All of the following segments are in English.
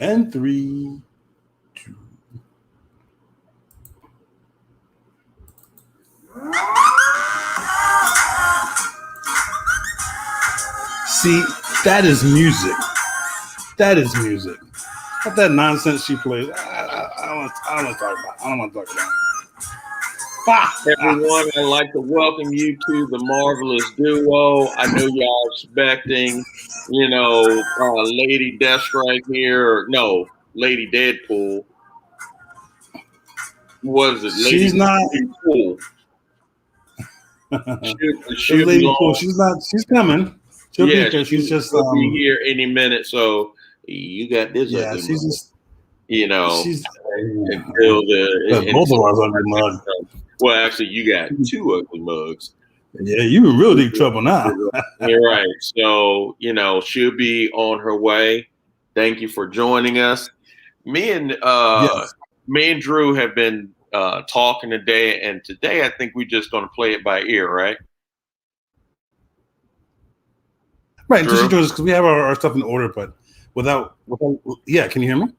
And 3, 2. See, that is music. That is music. What that nonsense she plays, I don't want to talk about. I don't want to talk about. Everyone, I'd like to welcome you to the Marvelous Duo. I know y'all expecting, Lady Deathstrike here, or no, Lady Deadpool. What is it? Lady She's not. Deadpool. Lady Pool. She's not. She's coming. She'll be here. She's just be here any minute. So you got this. Yeah, she's mug. just. She's until both of us ugly mug. Well, actually, you got 2 ugly mugs. Yeah, you in real deep trouble now. You're right. So she'll be on her way. Thank you for joining us. Me and Drew have been talking today, and today I think we're just going to play it by ear, right? Right, until she joins us, because we have our stuff in order, but without yeah, can you hear me?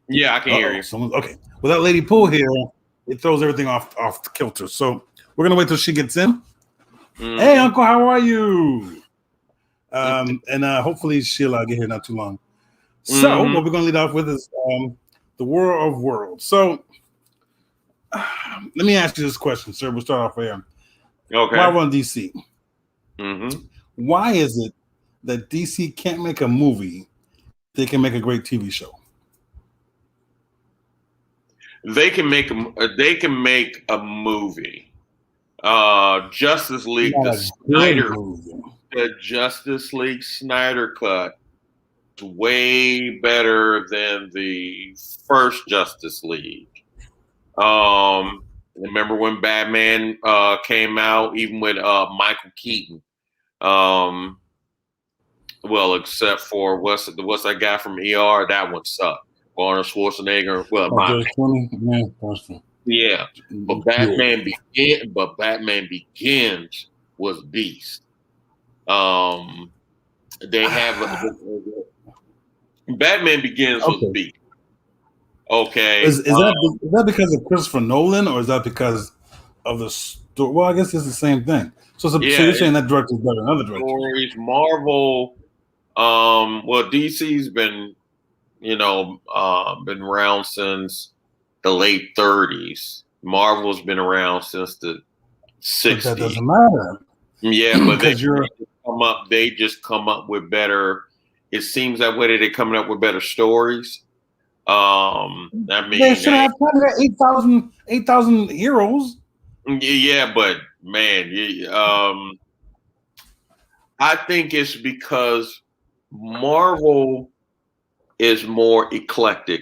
Yeah, I can hear you. Okay, without Lady Pool here, it throws everything off kilter. So we're gonna wait till she gets in. Mm-hmm. Hey, Uncle, how are you? And hopefully she'll get here not too long. So what we're gonna lead off with is the War of Worlds. So let me ask you this question, sir. We'll start off here. Okay. Marvel and DC. Mm-hmm. Why is it that DC can't make a movie? They can make a great TV show. They can make a movie. Justice League, the Justice League Snyder cut is way better than the first Justice League. Remember when Batman came out, even with Michael Keaton. Well, except for what's that guy from ER? That one sucked. Arnold Schwarzenegger. Well, yeah, but Batman Begins was beast. They have Batman Begins was beast. Okay, is that because of Christopher Nolan, or is that because of the story? Well, I guess it's the same thing. So you're saying that director's better than other directors? Stories, Marvel. Well, DC's been around since the late 30s. Marvel's been around since the 60s. But that doesn't matter. Yeah, but they just come up with better. It seems that way they're coming up with better stories. I mean, they should have 8,000 heroes. Yeah, but man, I think it's because Marvel is more eclectic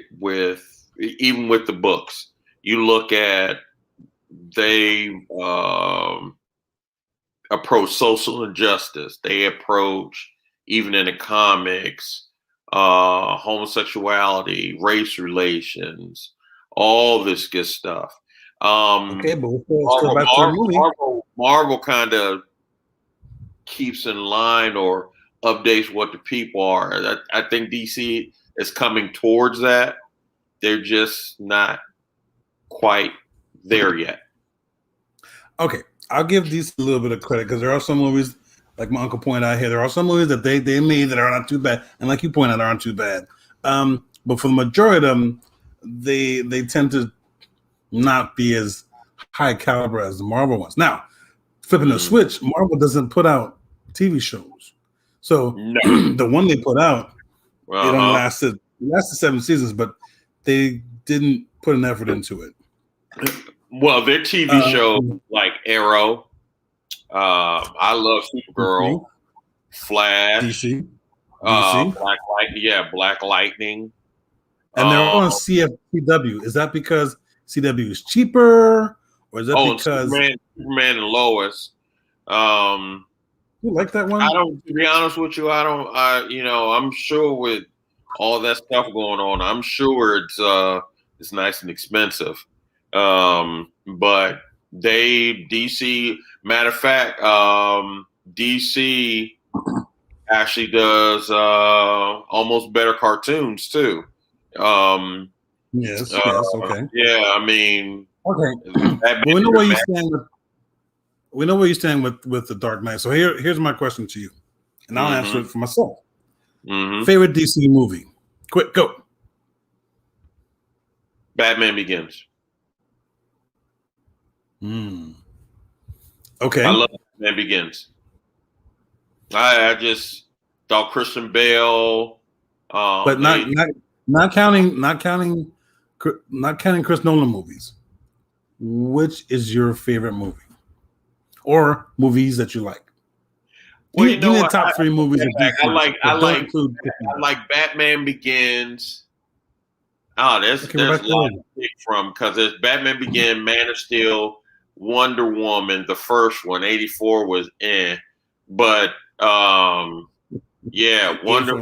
even with the books. You look at they approach social injustice. They approach, even in the comics, homosexuality, race relations, all this good stuff. Okay, but we'll back to the movie. Marvel kind of keeps in line or updates what the people are. I think DC is coming towards that. They're just not quite there yet. Okay, I'll give DC a little bit of credit because there are some movies, like my uncle pointed out here, there are some movies that they made that are not too bad, and like you pointed out, aren't too bad. But for the majority of them, they tend to not be as high caliber as the Marvel ones. Now, flipping the switch, Marvel doesn't put out TV shows. So the one they put out, it only lasted 7 seasons, but they didn't put an effort into it. Well, their TV show like Arrow, I love Supergirl, Flash, DC. Black Lightning, and they're all on CW. Is that because CW is cheaper, or is that because Superman and Lois? You like that one? I don't. To be honest with you, I don't. I'm sure with all that stuff going on, I'm sure it's nice and expensive. But DC. Matter of fact, DC actually does almost better cartoons too. Yes, uh, yes, okay. yeah, I mean, Okay. Batman But we know where you dramatic. stand with the Dark Knight. So here's my question to you. And I'll answer Mm-hmm. it for myself. Mm-hmm. Favorite DC movie? Quick, go. Batman Begins. Hmm. I Okay. love Batman Begins. I just thought Christian Bale. But They not counting Chris Nolan movies. Which is your favorite movie? Or movies that you like? well, you Give know me the what? top three movies of I DC, like I but don't like include I like Batman Begins. Okay, we're There's back a to lot that. to pick from because there's Batman Begin, Man of Steel, Wonder Woman, the first one, '84 was but yeah, Wonder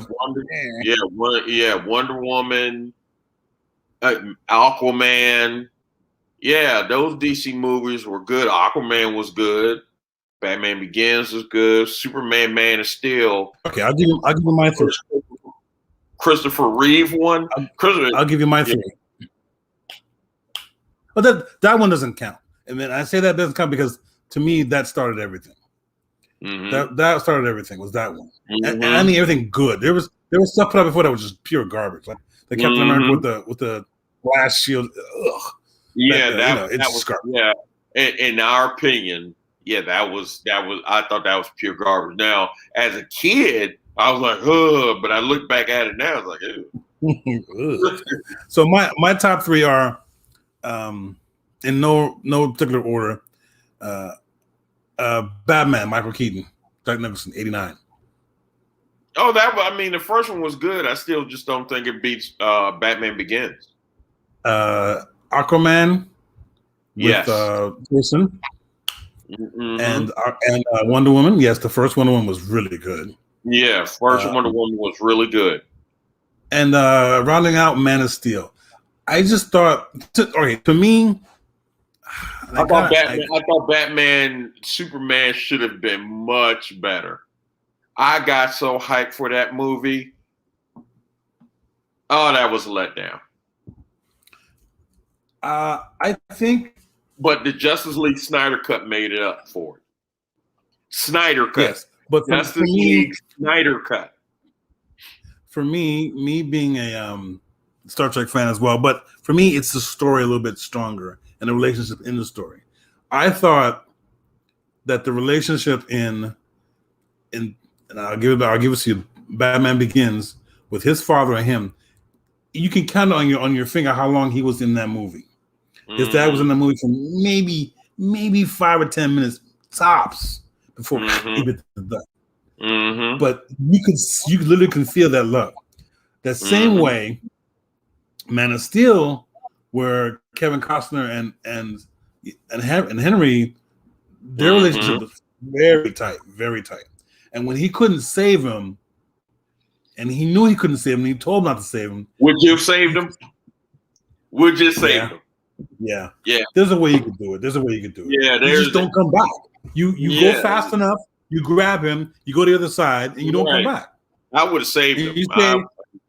Woman, Aquaman, yeah, those DC movies were good. Aquaman was good. Batman Begins was good. Superman, Man of Steel, Okay, I'll give you my three. Christopher Reeve one. I'll give you my Yeah. three. But that one doesn't count. And then I say that doesn't count because to me that started everything. Mm-hmm. That started everything was that one. And I Mm-hmm. mean everything good. There was stuff put out before that was just pure garbage. Like the Captain America Mm-hmm. with the glass shield. Ugh. Yeah, It's that was just garbage. yeah. In our opinion, yeah, that was. I thought that was pure garbage. Now, as a kid, I was like, "Huh," but I look back at it now, I was like, "Ew." So my top three are in no particular order. Uh, Batman, Michael Keaton, Dark Nicholson, 89. Oh, I mean, the first one was good. I still just don't think it beats Batman Begins. Aquaman with Yes. Jason Mm-hmm. and Wonder Woman. Yes, the first Wonder Woman was really good. Yeah, first Uh, Wonder Woman was really good. and rounding out Man of Steel. I just thought, to me, I thought Batman Superman should have been much better. I got so hyped for that movie. Oh, that was a letdown. I think But the Justice League Snyder Cut made it up for it. Snyder Cut. yes, but Justice League Snyder Cut. for me being a Star Trek fan as well, but for me, it's the story a little bit stronger and the relationship in the story. I thought that the relationship and I'll give it to you. Batman Begins with his father and him. You can count on your finger how long he was in that movie. His dad was in the movie for maybe 5 or 10 minutes tops before he hit the dust. Mm-hmm. But you literally can feel that love. That same way, Man of Steel, where Kevin Costner and Henry, their relationship was very tight, very tight. And when he couldn't save him, and he knew he couldn't save him, and he told him not to save him. Would you have saved him? Would you save him? Yeah. Yeah. There's a way you could do it. Yeah, You just don't come back. You go fast enough, you grab him, you go to the other side, and you don't come back. I would have saved him.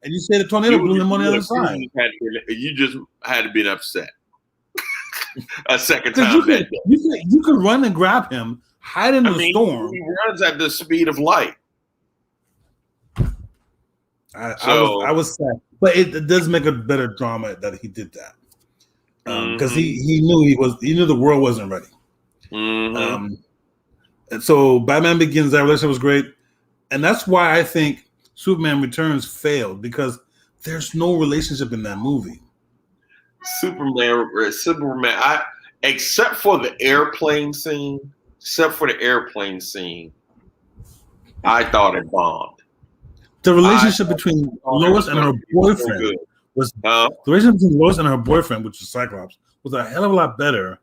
And you say the tornado blew him on the other side. You just had to be upset. A second time you could run and grab him, hide in the storm. He runs at the speed of light. I was sad, but it does make a better drama that he did that because he knew the world wasn't ready. Mm-hmm. And so Batman Begins, that relationship was great, and that's why I think Superman Returns failed because there's no relationship in that movie. Superman, except for the airplane scene, I thought it bombed. The relationship between Lois and her boyfriend the relationship between Lois and her boyfriend, which is Cyclops, was a hell of a lot better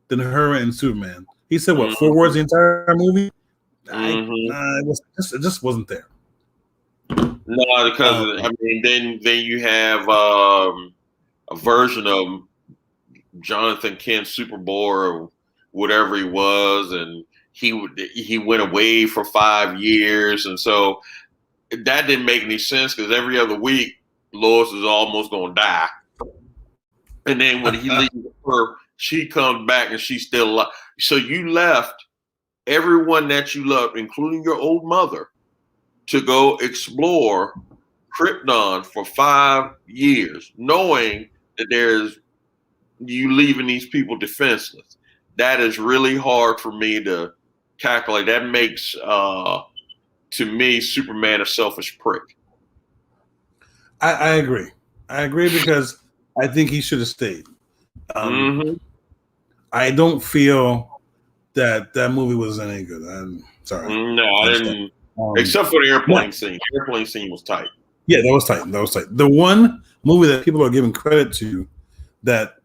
than her and Superman. He said, "What 4 words the entire movie?" It just wasn't there. No, because then you have a version of Jonathan Kent Superboy or whatever he was, and he went away for 5 years, and so that didn't make any sense because every other week Lois is almost gonna die, and then when he leaves her, she comes back and she's still alive. So you left everyone that you loved, including your old mother, to go explore Krypton for 5 years, knowing that there's you leaving these people defenseless. That is really hard for me to calculate. That makes, to me, Superman a selfish prick. I agree. I agree because I think he should have stayed. I don't feel that movie was any good. I'm sorry. No, I didn't. Except for the airplane scene. The airplane scene was tight. Yeah, that was tight. That was tight. The one movie that people are giving credit to that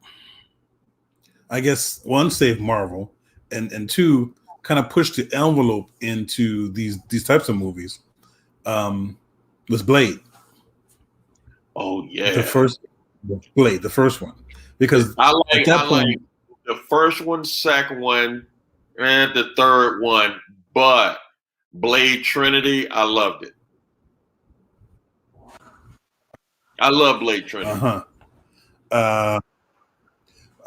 I guess one saved Marvel and two kind of pushed the envelope into these types of movies was Blade. Oh yeah, the first one, because I like the first one, second one, and the third one, but Blade Trinity, I loved it. I love Blade Trinity. Are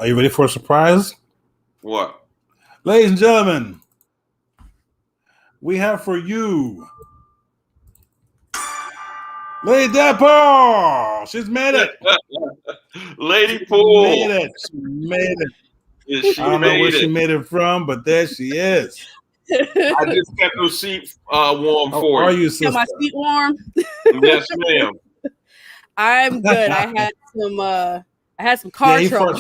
you ready for a surprise? What? Ladies and gentlemen, we have for you Lady Dapper. She's made it. Lady Pool. She made it. I don't know where she made it from, but there she is. I just kept her seat warm for you. Are you, sister? Got my seat warm? Yes, ma'am. I'm good. I had some car trouble.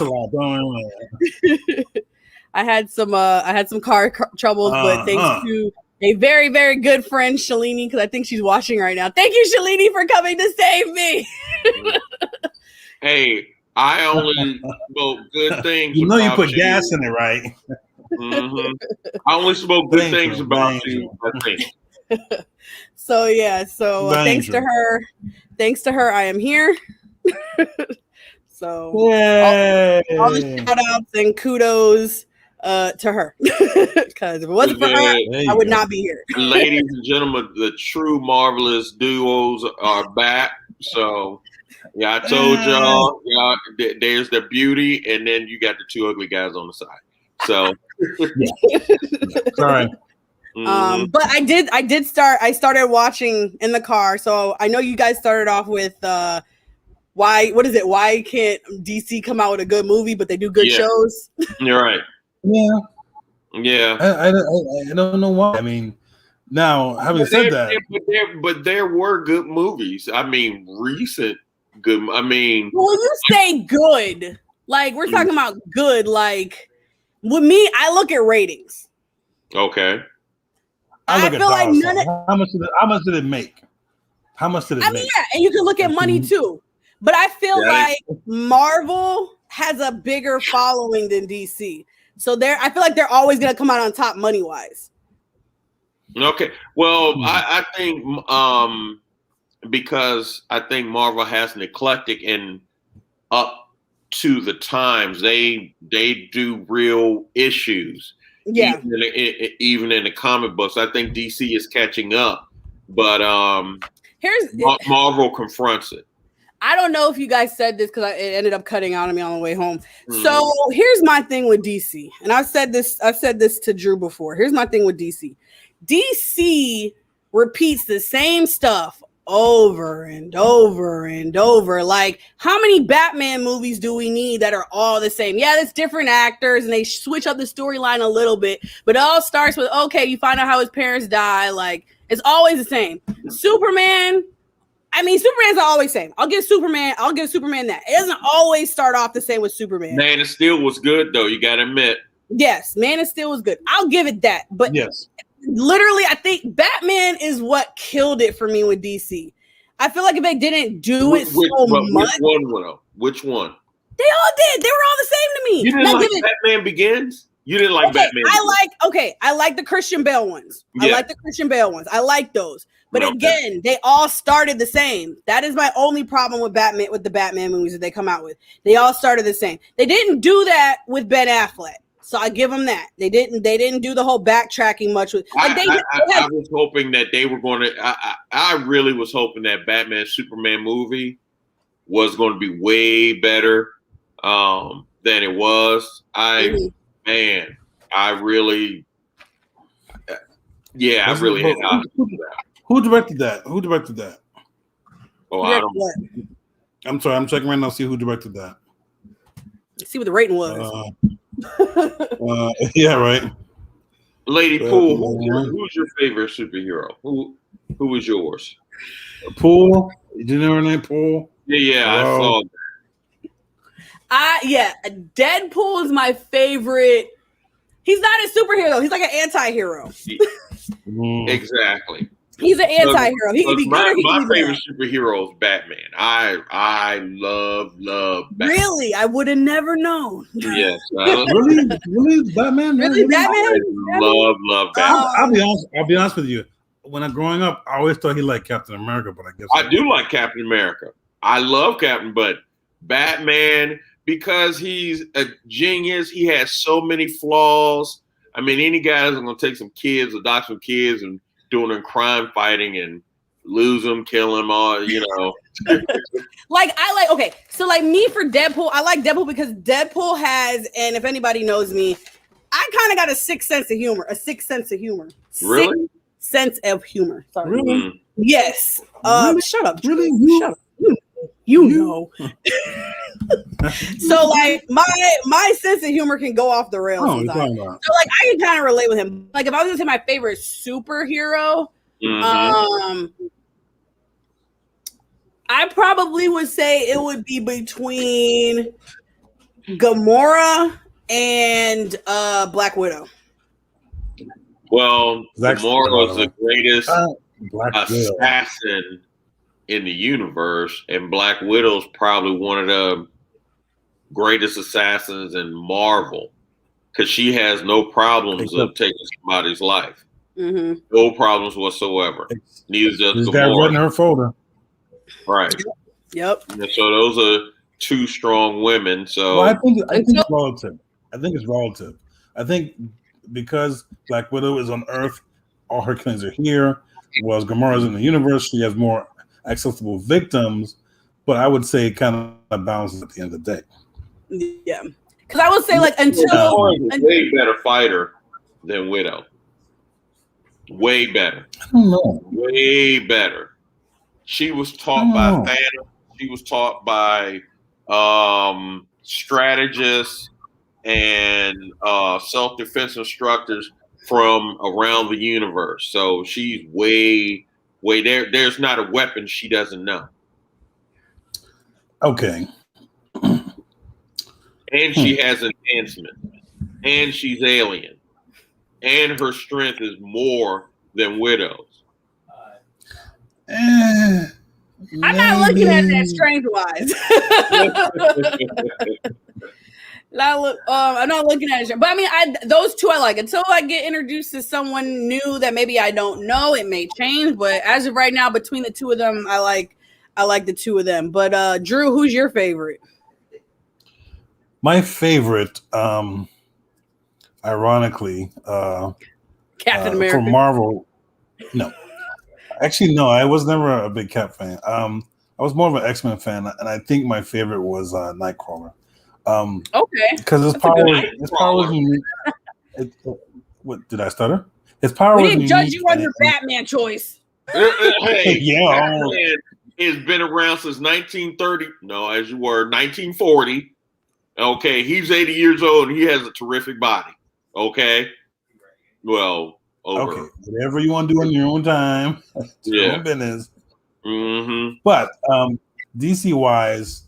I had some car troubles, but thanks to a very, very good friend, Shalini, because I think she's watching right now. Thank you, Shalini, for coming to save me. Hey, I only spoke good things. You know you put gas in it, right? Mm-hmm. I only spoke good things about you, I think. So yeah, thanks to her, I am here. So all the shout outs and kudos to her, because if it wasn't for her, I would not be here. Ladies and gentlemen, the true marvelous duos are back. So yeah, I told y'all, there's the beauty, and then you got the two ugly guys on the side. So sorry. But I started watching in the car. So I know you guys started off with why can't DC come out with a good movie, but they do good shows? You're right. Yeah. I don't know why. I mean, now having said that, but there were good movies. I mean, recent good. I mean, well, you say good, like we're talking about good. Like with me, I look at ratings. Okay. I feel like how much did it make? How much did it make? I mean, yeah, and you can look at money too. But I feel like Marvel has a bigger following than DC. So I feel like they're always going to come out on top money-wise. Okay. Well, I think because I think Marvel has an eclectic and up to the times, they do real issues. Yeah. Even in the comic books. I think DC is catching up. But Marvel confronts it. I don't know if you guys said this because it ended up cutting out on me on the way home. So here's my thing with DC, and I've said this to Drew before. Here's my thing with DC. DC repeats the same stuff over and over and over. Like, how many Batman movies do we need that are all the same? Yeah, there's different actors and they switch up the storyline a little bit, but it all starts with, okay, you find out how his parents die. Like, it's always the same. Superman's always the same. I'll give Superman that. It doesn't always start off the same with Superman. Man of Steel was good, though. You got to admit. Yes, Man of Steel was good. I'll give it that. But literally, I think Batman is what killed it for me with DC. I feel like if they didn't do it so much. Which one? They all did. They were all the same to me. You didn't like Batman Begins? You didn't like Batman Begins. I like the Christian Bale ones. I like those. But again, they all started the same. That is my only problem with the Batman movies that they come out with. They all started the same. They didn't do that with Ben Affleck. So I give them that. They didn't do the whole backtracking much with. Like I was hoping that they were going to. I really was hoping that Batman Superman movie was going to be way better than it was. I really had high hopes for that. Who directed that? Who directed that? Oh, I don't. I'm sorry. I'm checking right now to see who directed that. See what the rating was. Yeah, right. Lady Poole, who's your favorite superhero? Who was yours? Poole. You know her name, Poole? Yeah, I saw that. Deadpool is my favorite. He's not a superhero. He's like an anti-hero. Exactly. He's an anti-hero. He can be good. My favorite superhero is Batman. I love Batman. Really? I would have never known. Yes. Really, Batman? Really, Batman? I love Batman. I'll be honest with you. When I'm growing up, I always thought he liked Captain America, but I guess I do like Captain America. I love Captain, but Batman, because he's a genius, he has so many flaws. I mean, any guy that's going to take some kids, adopt some kids, and doing them crime fighting and lose them, kill them all, you know. So like me for Deadpool, I like Deadpool because Deadpool has, and if anybody knows me, I kind of got a sixth sense of humor. Really? Sense of humor. Sorry. Really? Yes. Really? Shut up. Really? Shut up. You know. So like my sense of humor can go off the rails sometimes. So like I can kind of relate with him. Like if I was gonna say my favorite superhero, I probably would say it would be between Gamora and Black Widow. Well, Gamora is the greatest assassin in the universe, and Black Widow's probably one of the greatest assassins in Marvel because she has no problems of taking somebody's life. No problems whatsoever. Neither does Gamora. Got right in her folder. Right. Yep. And so those are two strong women. So well, I think it's relative. I think because Black Widow is on Earth, all her killings are here. Whereas Gamora's in the universe, she has more accessible victims, but I would say it kind of balances at the end of the day. Yeah, because I would say like until way better fighter than Widow. Way better. I don't know. Way better. She was taught by Thanos. She was taught by strategists and self-defense instructors from around the universe. So she's way there. There's not a weapon she doesn't know. Okay. And she has enhancement. And she's alien. And her strength is more than Widow's. I'm not looking at that strength-wise. I'm not looking at it, but I mean, those two I like. Until I get introduced to someone new that maybe I don't know, it may change. But as of right now, between the two of them, I like the two of them. But Drew, who's your favorite? My favorite, ironically, Captain America from Marvel. No, actually, no. I was never a big Cap fan. I was more of an X-Men fan, and I think my favorite was Nightcrawler. Okay, because his power was unique. What did I stutter? His power was unique. We didn't judge you on your Batman choice. Hey, yeah, Batman has been around since 1930. No, as you were 1940. Okay, he's 80 years old and he has a terrific body. Okay, well, over. Okay, whatever you want to do in your own time. Your own business. But DC wise.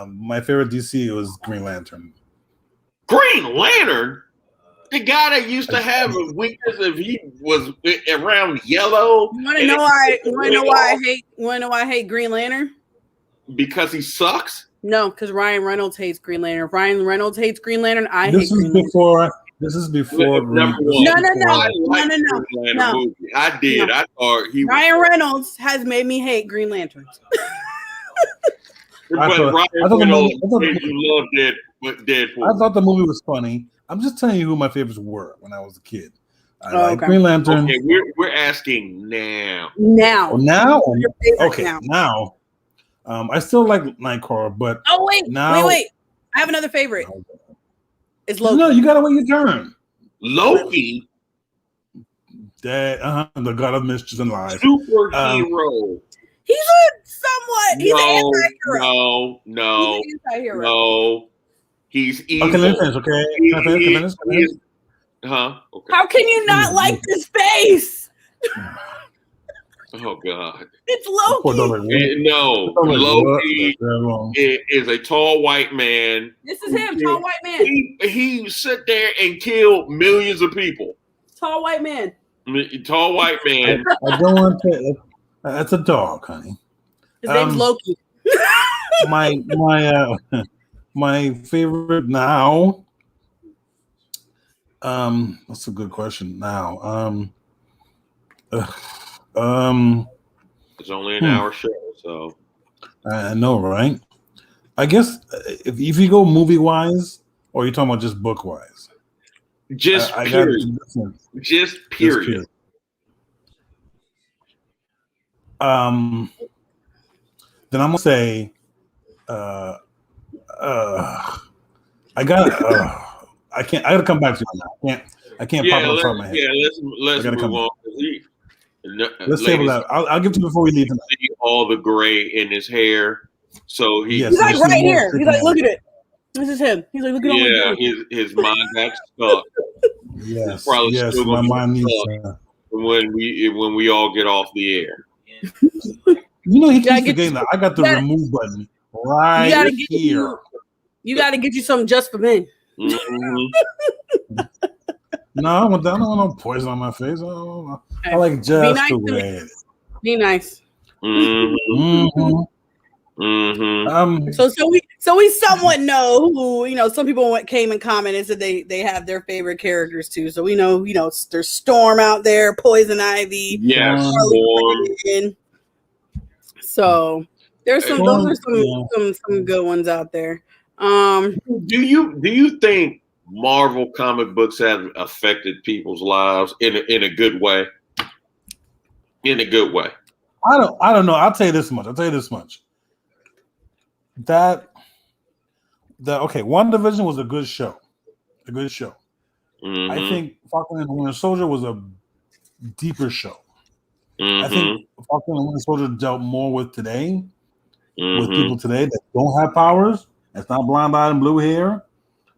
My favorite DC was Green Lantern. Green Lantern? The guy that used to have a weakness if he was around yellow. You want to know why I hate Green Lantern? Because he sucks? No, because Ryan Reynolds hates Green Lantern. If Ryan Reynolds hates Green Lantern, I hate Green Lantern. This is before. No. I did. No. I thought he. Ryan Reynolds has made me hate Green Lanterns. But Ryan Reynolds made you love Deadpool. I thought the movie was funny. I'm just telling you who my favorites were when I was a kid. I like Green Lantern. Okay, we're asking now. Now. Now? Your favorite okay, now. I still like Nightcrawler, but wait. I have another favorite. It's Loki. No, you gotta wait your turn. Loki, the god of mischief and lies. Superhero. He's an anti-hero. No. He's an anti-hero. No. He's evil. Okay, let me finish, okay? Can I finish? Huh? Okay. How can you not like this face? Oh God! It's Loki. No, Loki is a tall white man. This is him, tall white man. He sit there and kill millions of people. Tall white man. Tall white man. I don't want to. That's a dog, honey. His name's Loki. My favorite now. That's a good question. Now, it's only an hour show, so I know, right? I guess if you go movie wise, or you're talking about just book wise, just period. Just period. Then I'm gonna say, I gotta come back to you now. I can't pop it up from my head. Yeah, let's move on. Let's table that. I'll give it to you before we leave. See all the gray in his hair, so he's like right here. He's like, look at it. This is him. He's like, look at all. Yeah, his mind got stuck. Yes, my mind needs when we all get off the air. You know, he keeps forgetting that I got the remove button right here. You got to get you something just for men. Mm-hmm. No, I don't want no poison on my face. I like just the way. Be nice. Mm-hmm. Mm-hmm. So we somewhat know who, some people came and commented that they have their favorite characters too. So we know, there's Storm out there, Poison Ivy. Yes. Storm. So there's some some good ones out there. Do you think Marvel comic books have affected people's lives in a good way? In a good way. I don't know. I'll tell you this much. WandaVision was a good show. Mm-hmm. I think Falcon and the Winter Soldier was a deeper show. Mm-hmm. I think Falcon and the Winter Soldier dealt more with today, mm-hmm. with people today that don't have powers. That's not blonde-eyed and blue hair.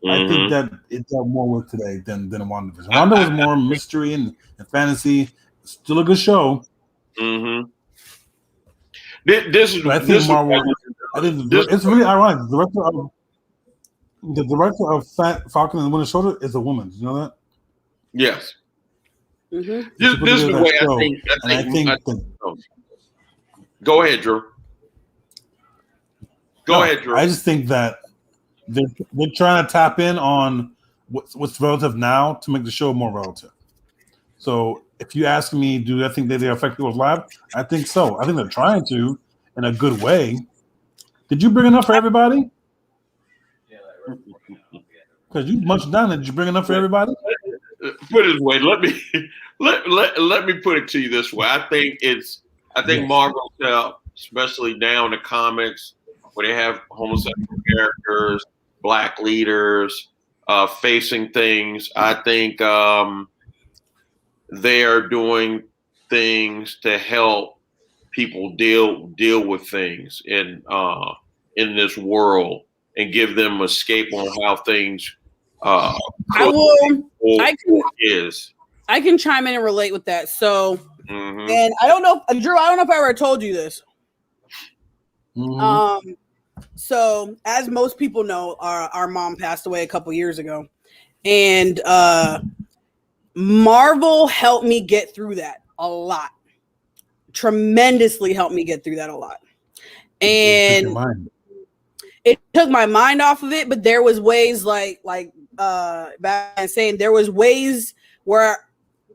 Mm-hmm. I think that it dealt more with today than WandaVision. Wanda was more mystery and fantasy. Still a good show. Mm-hmm. It's really ironic. The director of Falcon and the Winter Soldier is a woman. Did you know that? Yes. Mm-hmm. This is the way I think. Go ahead, Drew. Go ahead, Drew. I just think that they're trying to tap in on what's relative now to make the show more relative. So if you ask me, do I think that they affect people's lives? I think so. I think they're trying to in a good way. Did you bring enough for everybody? Because you munched down. Did you bring enough for everybody? Put it this way. Let me put it to you this way. I think Marvel, especially now in the comics, where they have homosexual characters, black leaders facing things. I think they are doing things to help people deal with things in this world and give them escape on how things I can chime in and relate with that. So, mm-hmm. and I don't know, Drew, I don't know if I ever told you this. Mm-hmm. So as most people know, our mom passed away a couple years ago, and Marvel helped me get through that a lot. Tremendously helped me get through that a lot. And it took my mind off of it, but there was ways like back saying there was ways where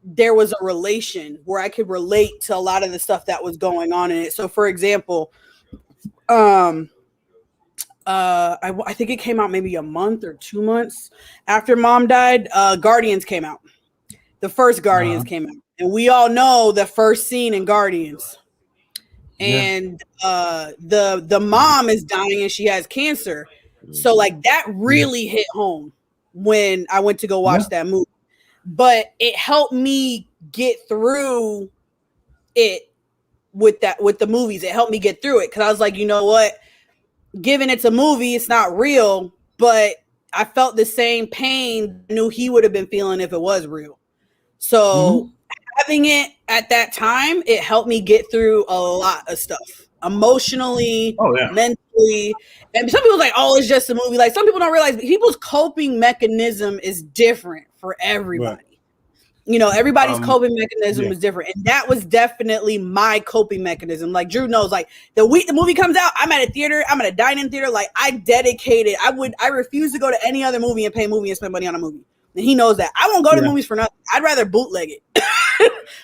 there was a relation where I could relate to a lot of the stuff that was going on in it. So for example, I think it came out maybe a month or 2 months after Mom died. Guardians came out. The first Guardians came out, and we all know the first scene in Guardians. and the mom is dying and she has cancer. So like that really hit home when I went to go watch that movie. But it helped me get through it with the movies. It helped me get through it because I was like, you know what? Given it's a movie, it's not real, but I felt the same pain I knew he would have been feeling if it was real. So having it at that time, it helped me get through a lot of stuff emotionally, mentally. And some people are like, oh, it's just a movie. Like some people don't realize people's coping mechanism is different for everybody. Right. You know, everybody's coping mechanism is different. And that was definitely my coping mechanism. Like Drew knows, like the week the movie comes out, I'm at a theater, I'm at a dine-in theater. Like I dedicated, I refuse to go to any other movie and pay a movie and spend money on a movie. And he knows that. I won't go to movies for nothing. I'd rather bootleg it.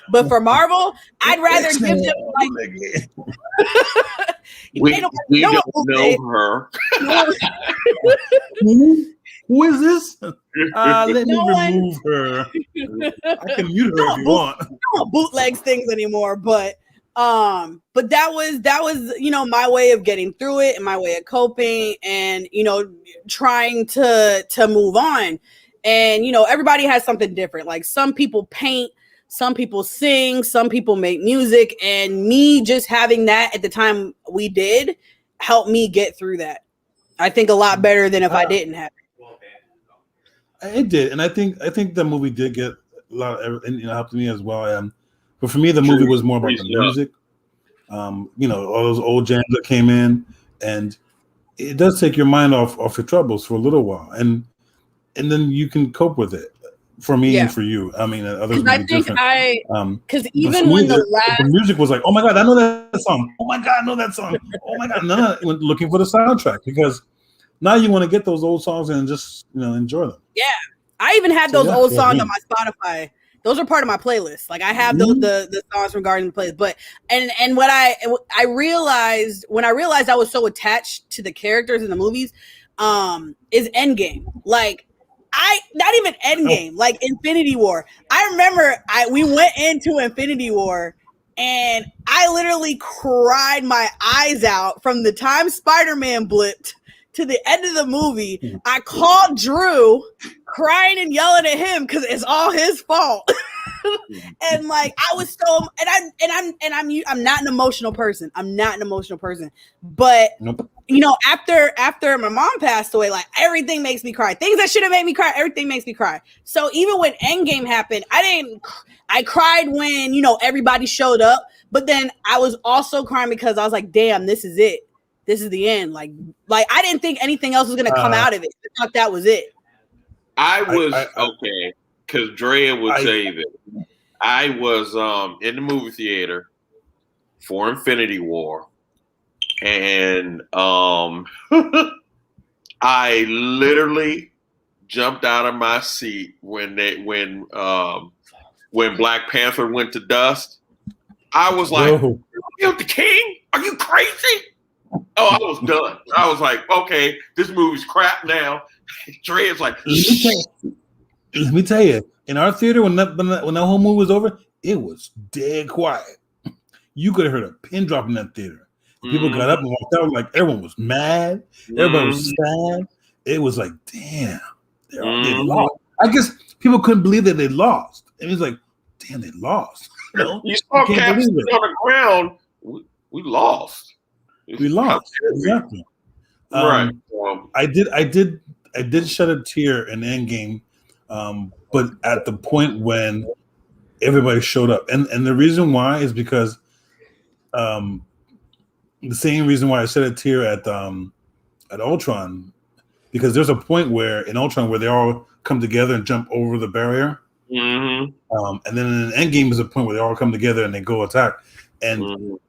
But for Marvel, I'd rather give them like we don't know her. Who is this? Let me remove her. I can mute her if you want. I don't bootlegs things anymore, but that was you know my way of getting through it and my way of coping and you know trying to move on. And you know everybody has something different. Like some people paint, some people sing, some people make music, and me just having that at the time we did helped me get through that. I think a lot better than if I didn't have it. It did, and I think the movie did get a lot of, and helped me as well. But for me, the movie was more about the music. You know, all those old jams that came in, and it does take your mind off your troubles for a little while, and then you can cope with it. For me and for you, I mean, others may be different. Because even when the music was like, oh my god, I know that song. Oh my god, I know that song. Oh my god, I went looking for the soundtrack because. Now you want to get those old songs and just enjoy them. Yeah, I even have those old songs on my Spotify. Those are part of my playlist. Like I have the songs from Garden playlist. But and what I realized when I realized I was so attached to the characters in the movies, is Endgame. Like not even Endgame, like Infinity War. I remember we went into Infinity War. And I literally cried my eyes out from the time Spider-Man blipped to the end of the movie. I called Drew crying and yelling at him because it's all his fault. And like I was so I'm not an emotional person. But you know, after my mom passed away, like everything makes me cry. Things that should have made me cry, everything makes me cry. So even when Endgame happened, I cried when, you know, everybody showed up, but then I was also crying because I was like, damn, this is it. This is the end. Like I didn't think anything else was going to come out of it. I thought that was it. I was okay because Drea would say that I was in the movie theater for Infinity War, and I literally jumped out of my seat when Black Panther went to dust. I was like, "You're the king? Are you crazy?" Oh, I was done. I was like, okay, this movie's crap now. Dre's like, let me tell you, in our theater, when that whole movie was over, it was dead quiet. You could have heard a pin drop in that theater. People got up and walked out, like everyone was mad. Everybody was sad. It was like, damn, they lost. I guess people couldn't believe that they lost. And it was like, damn, they lost. You saw Caps on the ground. We lost. We lost. Exactly. Right. I did shed a tear in Endgame, but at the point when everybody showed up, and the reason why is because the same reason why I shed a tear at Ultron, because there's a point where in Ultron where they all come together and jump over the barrier, and then in Endgame is a point where they all come together and they go attack, and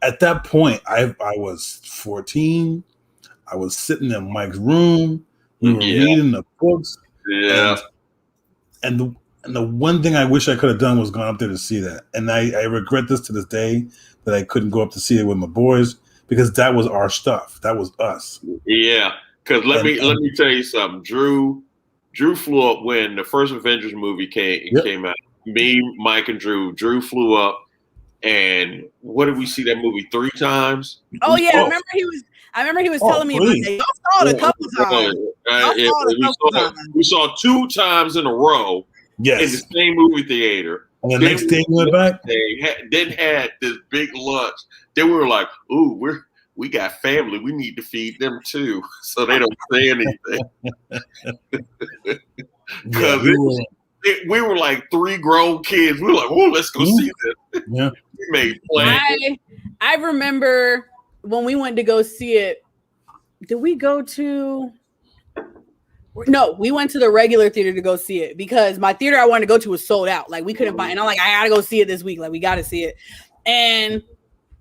at that point, I was 14. I was sitting in Mike's room. We were reading the books. Yeah. And the one thing I wish I could have done was gone up there to see that. And I regret this to this day that I couldn't go up to see it with my boys because that was our stuff. That was us. Yeah. Because let me tell you something. Drew flew up when the first Avengers movie came out. Me, Mike, and Drew flew up. And what did we see that movie 3 times? Oh yeah, I remember he was telling me about that. Y'all saw it a couple times. We saw 2 times in a row in the same movie theater. And the next day we went back. Then had this big lunch. Then we were like, "Ooh, we got family. We need to feed them too, so they don't say anything." Because we were like 3 grown kids. We were like, "Oh, let's go see this." Yeah, we made plans. I remember when we went to go see it. Did we go to? No, we went to the regular theater to go see it because my theater I wanted to go to was sold out. Like we couldn't find. And I'm like, I gotta go see it this week. Like we gotta see it. And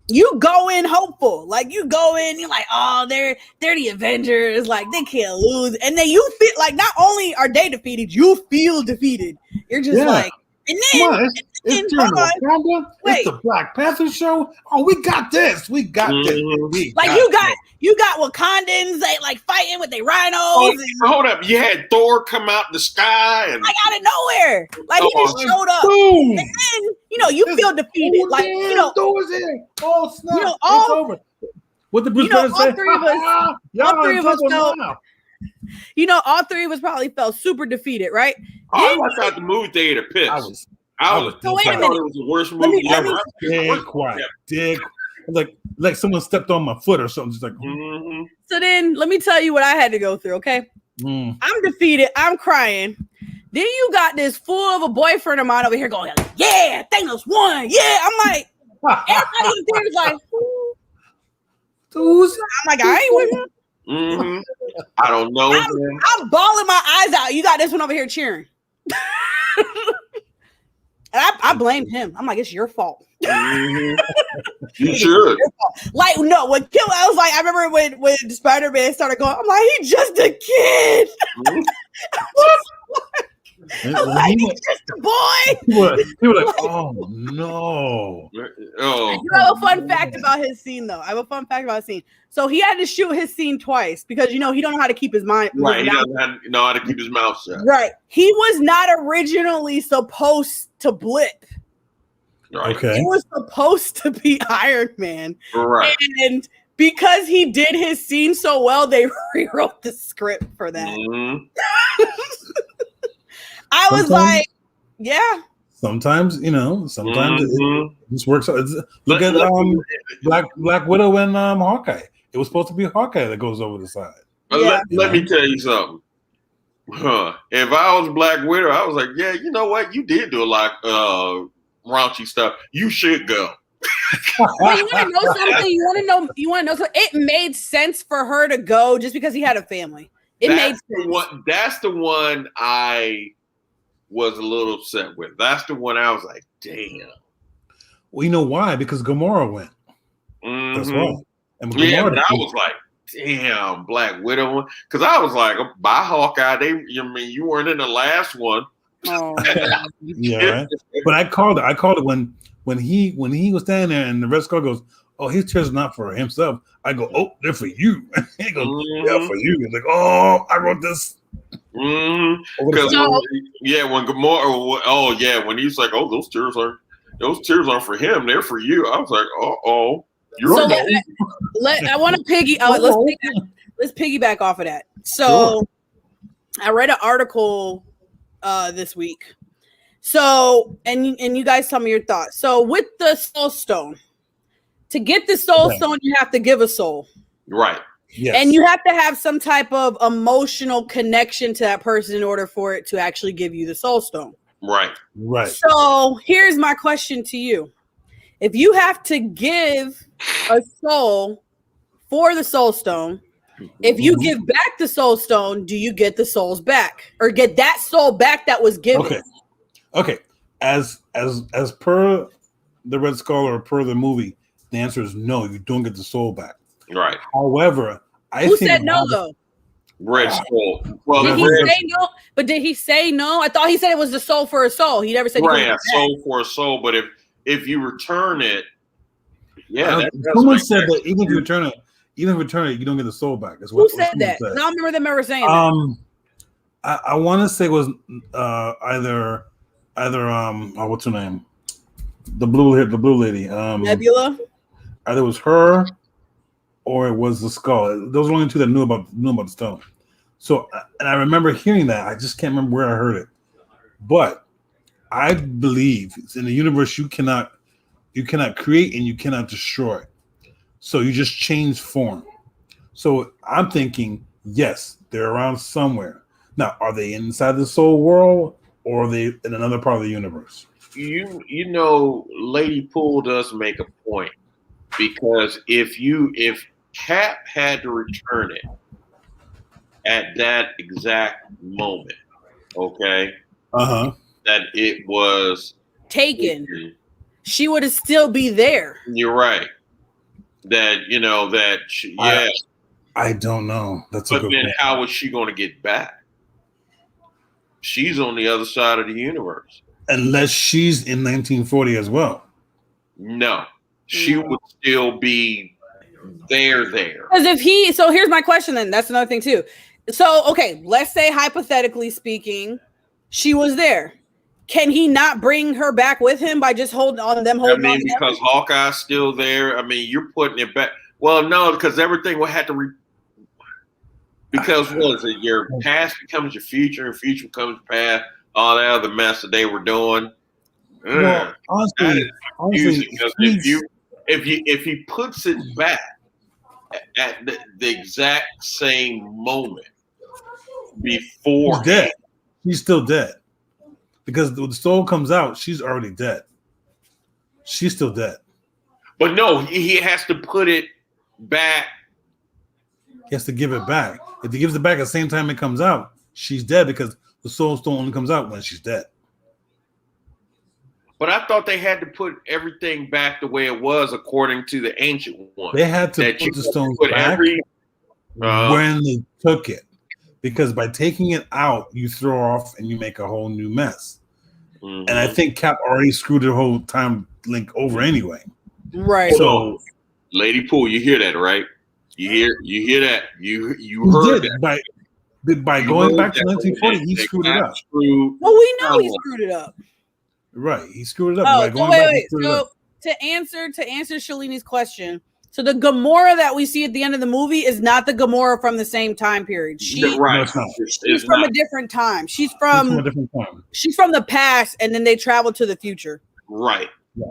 you go in hopeful. Like you go in, you're like, oh, they're the Avengers. Like they can't lose. And then you feel like not only are they defeated, you feel defeated. You're just like, and then it's the Black Panther show. Oh, we got this. We got this. You got Wakandans like fighting with their rhinos. Hold up, you had Thor come out the sky and like out of nowhere, like he just showed up. Boom. And then you feel defeated. Like Thor's in. Oh snap! It's over. What the Bruce Banner say? All three of us felt. All 3 of us probably felt super defeated, right? I walked out the movie theater pissed. So wait a minute. It was the worst movie ever. Dead quiet. Like someone stepped on my foot or something. Just like. So then, let me tell you what I had to go through. Okay, I'm defeated. I'm crying. Then you got this fool of a boyfriend of mine over here going, "Yeah, Thanos won." Yeah, I'm like, everybody in there is like, "Who's?" I'm like, I ain't with him. I don't know. I'm bawling my eyes out. You got this one over here cheering. And I blamed him. I'm like, it's your fault. You should. Like, no, when I was like, I remember when Spider-Man started going, I'm like, he's just a kid. I'm like, he's just a boy. He was like, oh no. You have a fun fact about his scene, though. I have a fun fact about his scene. So he had to shoot his scene twice because he don't know how to keep his mind. Right, he doesn't know how to keep his mouth shut. Right. He was not originally supposed to blip. Right. Okay. He was supposed to be Iron Man. Right. And because he did his scene so well, they rewrote the script for that. I was like, yeah. Sometimes it just works out. Look at Black Widow and Hawkeye. It was supposed to be Hawkeye that goes over the side. Let me tell you something. If I was Black Widow, I was like, yeah, you know what? You did do a lot of raunchy stuff. You should go. Well, you want to know something? You want to know something? It made sense for her to go just because he had a family. Made sense. That's the one I was a little upset with. That's the one I was like, damn. Well, you know why? Because Gamora went. That's why. And but I was like, damn, Black Widow. Because I was like, by Hawkeye, you weren't in the last one. Oh, yeah, right. But I called it when he was standing there and the red skull goes, oh, his tears are not for himself. I go, oh, they're for you. He goes, yeah, for you. He's like, oh, I wrote this. Because when Gamora, when he's like, oh, those tears aren't for him, they're for you. I was like, oh, you're I want to let's piggyback off of that. So I read an article this week. So and you guys tell me your thoughts. So with the Soul Stone, to get the Soul Stone, you have to give a soul. Right. Yes. And you have to have some type of emotional connection to that person in order for it to actually give you the Soul Stone. Right. So here's my question to you. If you have to give a soul for the Soul Stone, if you give back the Soul Stone, do you get the souls back or get that soul back that was given? Okay. As per the Red Skull or per the movie, the answer is no. You don't get the soul back. Right. However, who said no though? Red Skull. Well, did he say no? But did he say no? I thought he said it was the soul for a soul. He never said a soul for a soul. But if you return it, someone said that even if you return it, you don't get the soul back. Who said that? I don't remember them ever saying that. I want to say it was either what's her name? the blue lady. Nebula. Either it was her or it was the skull. Those were only two that knew about the stone. So, and I remember hearing that. I just can't remember where I heard it. But I believe in the universe you cannot create and you cannot destroy. So you just change form. So I'm thinking, yes, they're around somewhere. Now, are they inside the soul world or are they in another part of the universe? You know, Lady Poole does make a point, because if Cap had to return it at that exact moment, okay, that it was taken, she would still be there. You're right. That yeah. I don't know. That's a good then point. how was she going to get back? She's on the other side of the universe. Unless she's in 1940 as well. No, she would still be there. Because so here's my question then. That's another thing too. So, okay, let's say hypothetically speaking, she was there. Can he not bring her back with him by just holding on? Because Hawkeye's still there. I mean, you're putting it back. Well, no, because everything will have to because what is it? Your past becomes your future, and future becomes past. All that other mess that they were doing. Well, honestly, if he puts it back at the exact same moment before, she's dead. She's still dead. Because when the soul comes out, she's already dead. She's still dead. But no, he has to put it back. He has to give it back. If he gives it back at the same time it comes out, she's dead because the soul stone only comes out when she's dead. But I thought they had to put everything back the way it was according to the ancient one. They had to put the stones back when they took it. Because by taking it out, you throw off and you make a whole new mess. Mm-hmm. And I think Cap already screwed the whole time link over anyway. Right. So, Lady Poole, you hear that, right? You hear that? You heard that. By going back to 1940, he screwed it up. Well, we know he screwed it up. Right, he screwed it up. Oh, so wait. So to answer Shalini's question, so the Gamora that we see at the end of the movie is not the Gamora from the same time period. She's from a different time. She's from a different time. She's from the past, and then they travel to the future. Right. Yeah.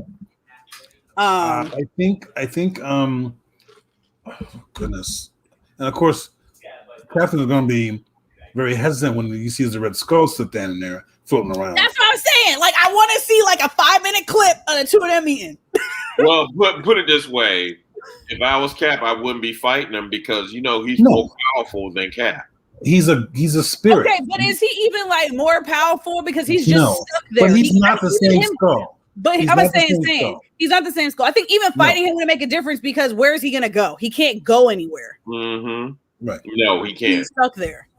I think. Oh, goodness, and of course, Captain is going to be very hesitant when he sees the Red Skull standing there floating around. That's what I'm saying. Like, I want to see like a 5-minute clip of the two of them meeting. Well, put it this way: if I was Cap, I wouldn't be fighting him because he's more powerful than Cap. He's a spirit. Okay, but is he even like more powerful because he's just stuck there? But he's not the same skull. But I'm not saying he's not the same skull. I think even fighting him would make a difference because where is he going to go? He can't go anywhere. Mm-hmm. Right. No, he can't. He's stuck there.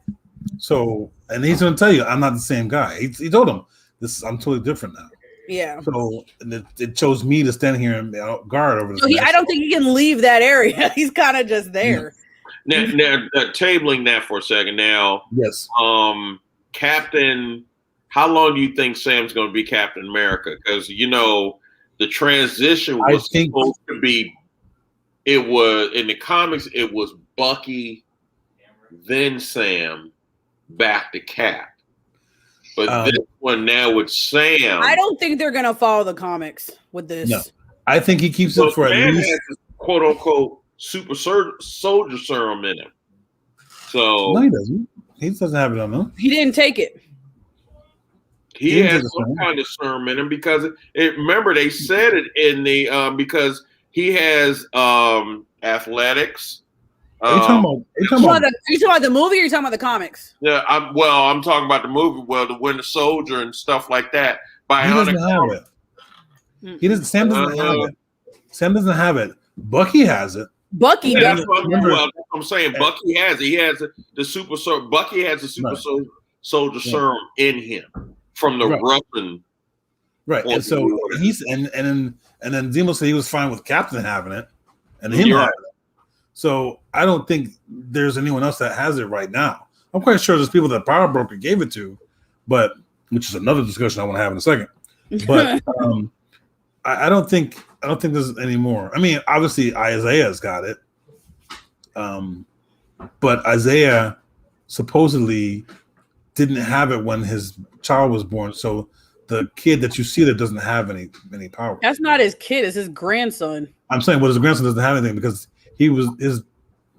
So, and he's going to tell you, I'm not the same guy. He told him, I'm totally different now. Yeah. So it chose me to stand here and guard over this. So I don't think he can leave that area. He's kind of just there. Now, tabling that for a second. Now, yes. Captain, how long do you think Sam's going to be Captain America? Because the transition was supposed to be. It was in the comics. It was Bucky, then Sam, back to Cap. But this one now with Sam, I don't think they're gonna follow the comics with this. No, I think he keeps it for at least has quote unquote super soldier serum in him. So no, he doesn't. He doesn't have it on him. He didn't take it. He has some kind of serum in him because remember they said it in the because he has athletics. Are you talking about the movie or are you talking about the comics? Yeah, I'm talking about the movie. Well, the Winter Soldier and stuff like that. He doesn't have it. He doesn't. Sam doesn't have it. Sam doesn't have it. Bucky has it. Bucky does. I'm saying Bucky has it. He has the super. Bucky has the super soldier serum in him from the Russian. Right, and so he's and then Zemo said he was fine with Captain having it, and him having it. So I don't think there's anyone else that has it right now. I'm quite sure there's people that Power Broker gave it to, but which is another discussion I want to have in a second. But I don't think there's any more. I mean, obviously Isaiah's got it, but Isaiah supposedly didn't have it when his child was born. So the kid that you see that doesn't have any power. That's not his kid; it's his grandson. I'm saying, well, his grandson doesn't have anything because his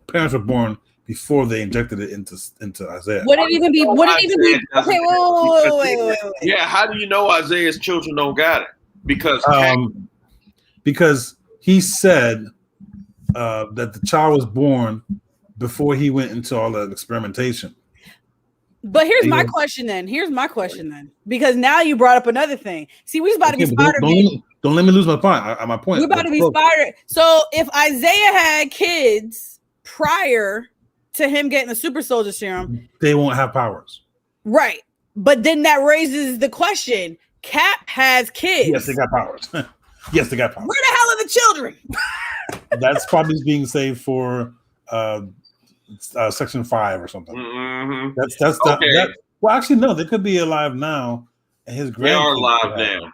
parents were born before they injected it into Isaiah. Would it even be? Okay, wait. Yeah, how do you know Isaiah's children don't got it? Because he said that the child was born before he went into all the experimentation. But here's my question then. Because now you brought up another thing. See, we was about to be Spider-Man. Don't let me lose my point. My point. We're about to be Spider. So if Isaiah had kids prior to him getting the super soldier serum, they won't have powers. Right. But then that raises the question. Cap has kids. Yes, they got powers. Yes, they got powers. Where the hell are the children? That's probably being saved for Section 5 or something. Mm-hmm. That's okay. Well, actually, no, they could be alive now. And his they are alive now.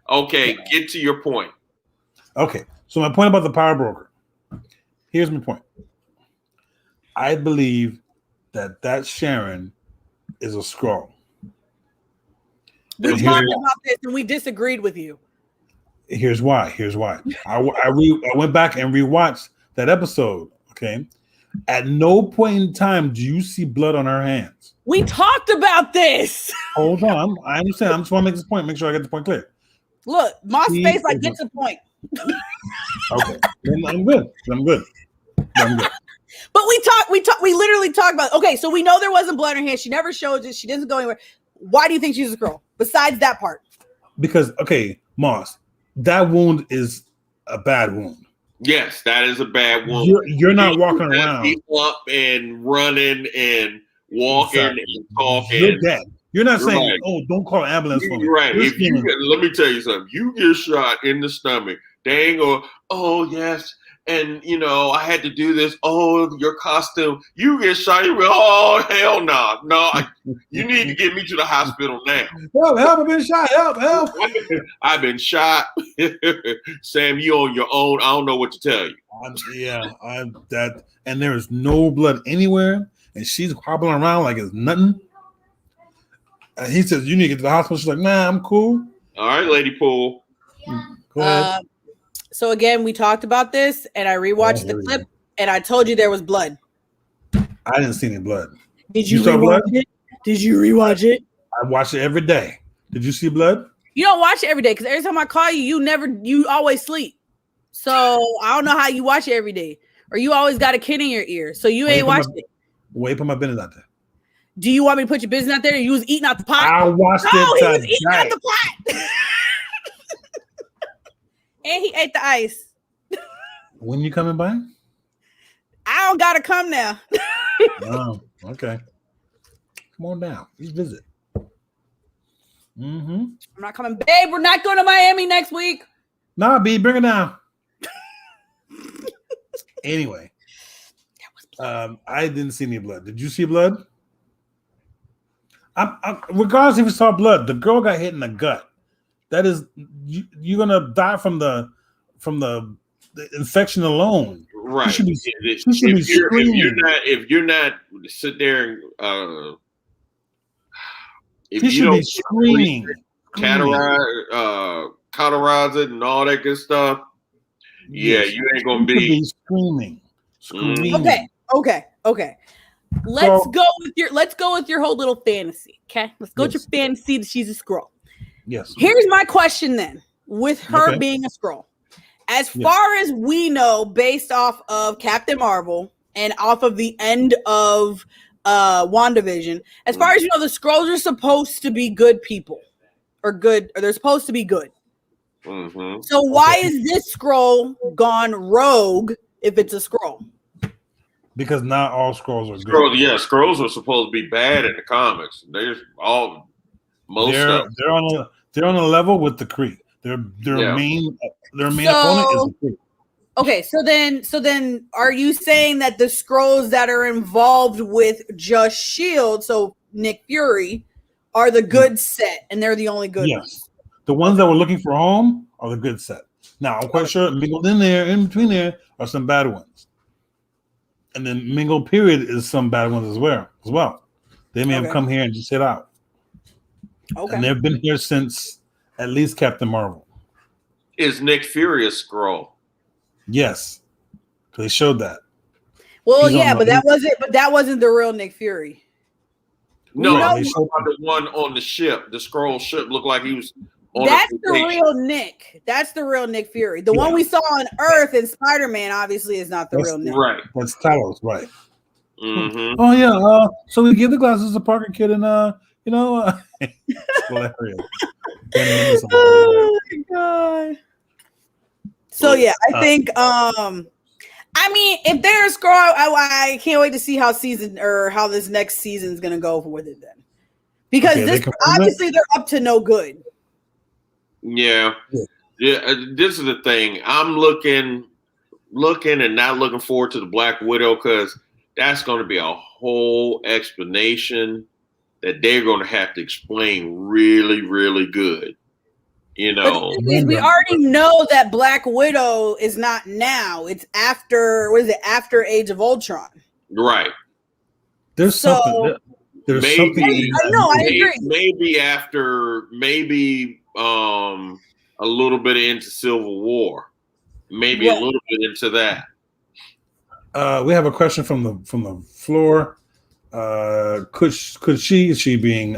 Okay, get to your point. Okay, so my point about the power broker. Here's my point. I believe that Sharon is a Skrull. We talked about this and we disagreed with you. Here's why. I went back and rewatched that episode. Okay. At no point in time do you see blood on her hands. We talked about this. Hold on. I understand. I just want to make this point. Make sure I get the point clear. Look, my space, I get the point. Okay. I'm good. But we literally talked about, okay, so we know there wasn't blood in her hand. She never showed it. She doesn't go anywhere. Why do you think she's a girl? Besides that part. Because, okay, Moss, that wound is a bad wound. Yes, that is a bad wound. You're not walking around. People up and running and walking and talking. You're dead. You're not saying, oh, don't call an ambulance for me. Right. Let me tell you something. You get shot in the stomach. They ain't go, oh, yes. And, I had to do this. Oh, your costume. You get shot. You go, oh, hell no. No, you need to get me to the hospital now. Help, I've been shot. Help. I've been shot. Sam, you on your own. I don't know what to tell you. And there is no blood anywhere. And she's hobbling around like it's nothing. And he says, you need to get to the hospital. She's like, nah, I'm cool. All right, Lady Pool. Go ahead. So again, we talked about this, and I rewatched the clip, and I told you there was blood. I didn't see any blood. Did you rewatch it? Did you rewatch it? I watch it every day. Did you see blood? You don't watch it every day because every time I call you, you always sleep. So I don't know how you watch it every day, or you always got a kid in your ear, so you ain't watched it. Wait, put my business out there. Do you want me to put your business out there? You was eating out the pot. I watched it. He was eating out the pot. And he ate the ice. When you coming by? I don't gotta come now. Oh, okay. Come on down. Let's visit. Mm-hmm. I'm not coming, babe. We're not going to Miami next week. Nah, B, bring it down. Anyway, I didn't see any blood. Did you see blood? Regardless if you saw blood, the girl got hit in the gut. That is, you're gonna die from the infection alone. Right. If you're not sit there and if you don't screaming, cauterize it and all that good stuff, yes. You ain't gonna be screaming. Okay. Let's go with your whole little fantasy. Okay, let's go with your fantasy that she's a Skrull. Yes. Here's my question then, with her being a Skrull. As far as we know, based off of Captain Marvel and off of the end of WandaVision, as far as you know, the Skrulls are supposed to be good people, or they're supposed to be good. Mm-hmm. So why is this Skrull gone rogue if it's a Skrull? Because not all Skrulls are good. Skrulls are supposed to be bad in the comics. They're all they're on a level with the Kree. Their main opponent is the Kree. Okay, so then are you saying that the Skrulls that are involved with just S.H.I.E.L.D., so Nick Fury, are the good set and they're the only good ones? The ones that were looking for home are the good set. Now, I'm quite sure mingled in there, in between there, are some bad ones. And then mingled period is some bad ones as well. They may have come here and just hit out. Okay. And they've been here since at least Captain Marvel. Is Nick Fury a Skrull? Yes. They showed that. Well, yeah, but that wasn't the real Nick Fury. No, the one on the ship, the Skrull ship, looked like he was. That's the real Nick. That's the real Nick Fury. The one we saw on Earth in Spider-Man obviously is not the real Nick. Right. That's Talos, right? Mm-hmm. Oh yeah. So we give the glasses to Parker Kid, and hilarious. Oh my god. So yeah, I think I mean, if they're a Skrull, I can't wait to see how this next season is gonna go with it then, because obviously they're up to no good. Yeah. This is the thing. I'm looking and not looking forward to the Black Widow, because that's going to be a whole explanation that they're going to have to explain really, really good. You know, we already know that Black Widow is not now. It's after, after Age of Ultron. Right. There's something. There's something. I agree. Maybe a little bit into Civil War. Maybe a little bit into that. We have a question from the floor. Could she being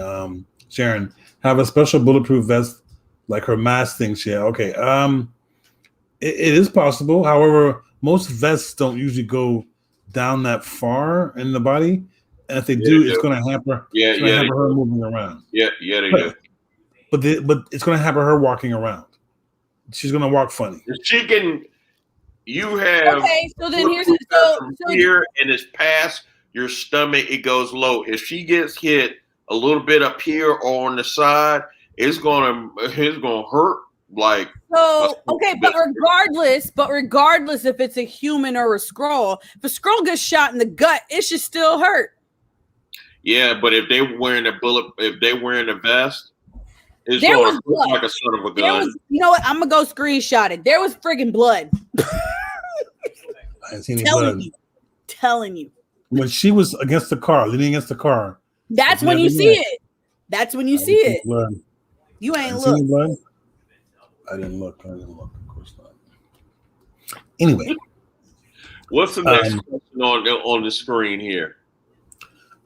Sharon have a special bulletproof vest like her mask thing? Okay. It is possible. However, most vests don't usually go down that far in the body, and if they do, it's going to hamper. Hamper her moving around. Yeah, they do. But it's going to hamper her walking around. She's going to walk funny. She can. You have. Okay, so then here's here, and it's past your stomach. It goes low. If she gets hit a little bit up here or on the side, it's gonna hurt. Like but regardless if it's a human or a Skrull, if a Skrull gets shot in the gut, it should still hurt. Yeah, but if they're wearing a vest, it's going to look like a son of a gun. You know what? I'm gonna go screenshot it. There was friggin' blood. I ain't seen any blood. Telling you. When she was against the car, leaning against the car. That's when you see it. That's when you see it. Blood. You ain't look. I didn't look. Of course not. Anyway, what's the next question on the screen here?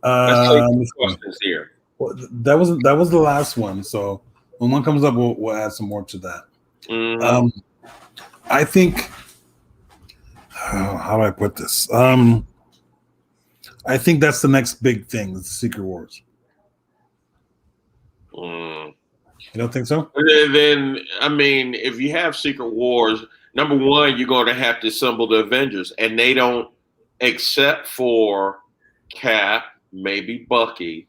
Questions here. Well, that was the last one. So when one comes up, we'll add some more to that. Mm-hmm. I think. How do I put this? I think that's the next big thing. The Secret Wars. You don't think so? Then, I mean, if you have Secret Wars, number one, you're going to have to assemble the Avengers, and they don't, except for Cap, maybe Bucky,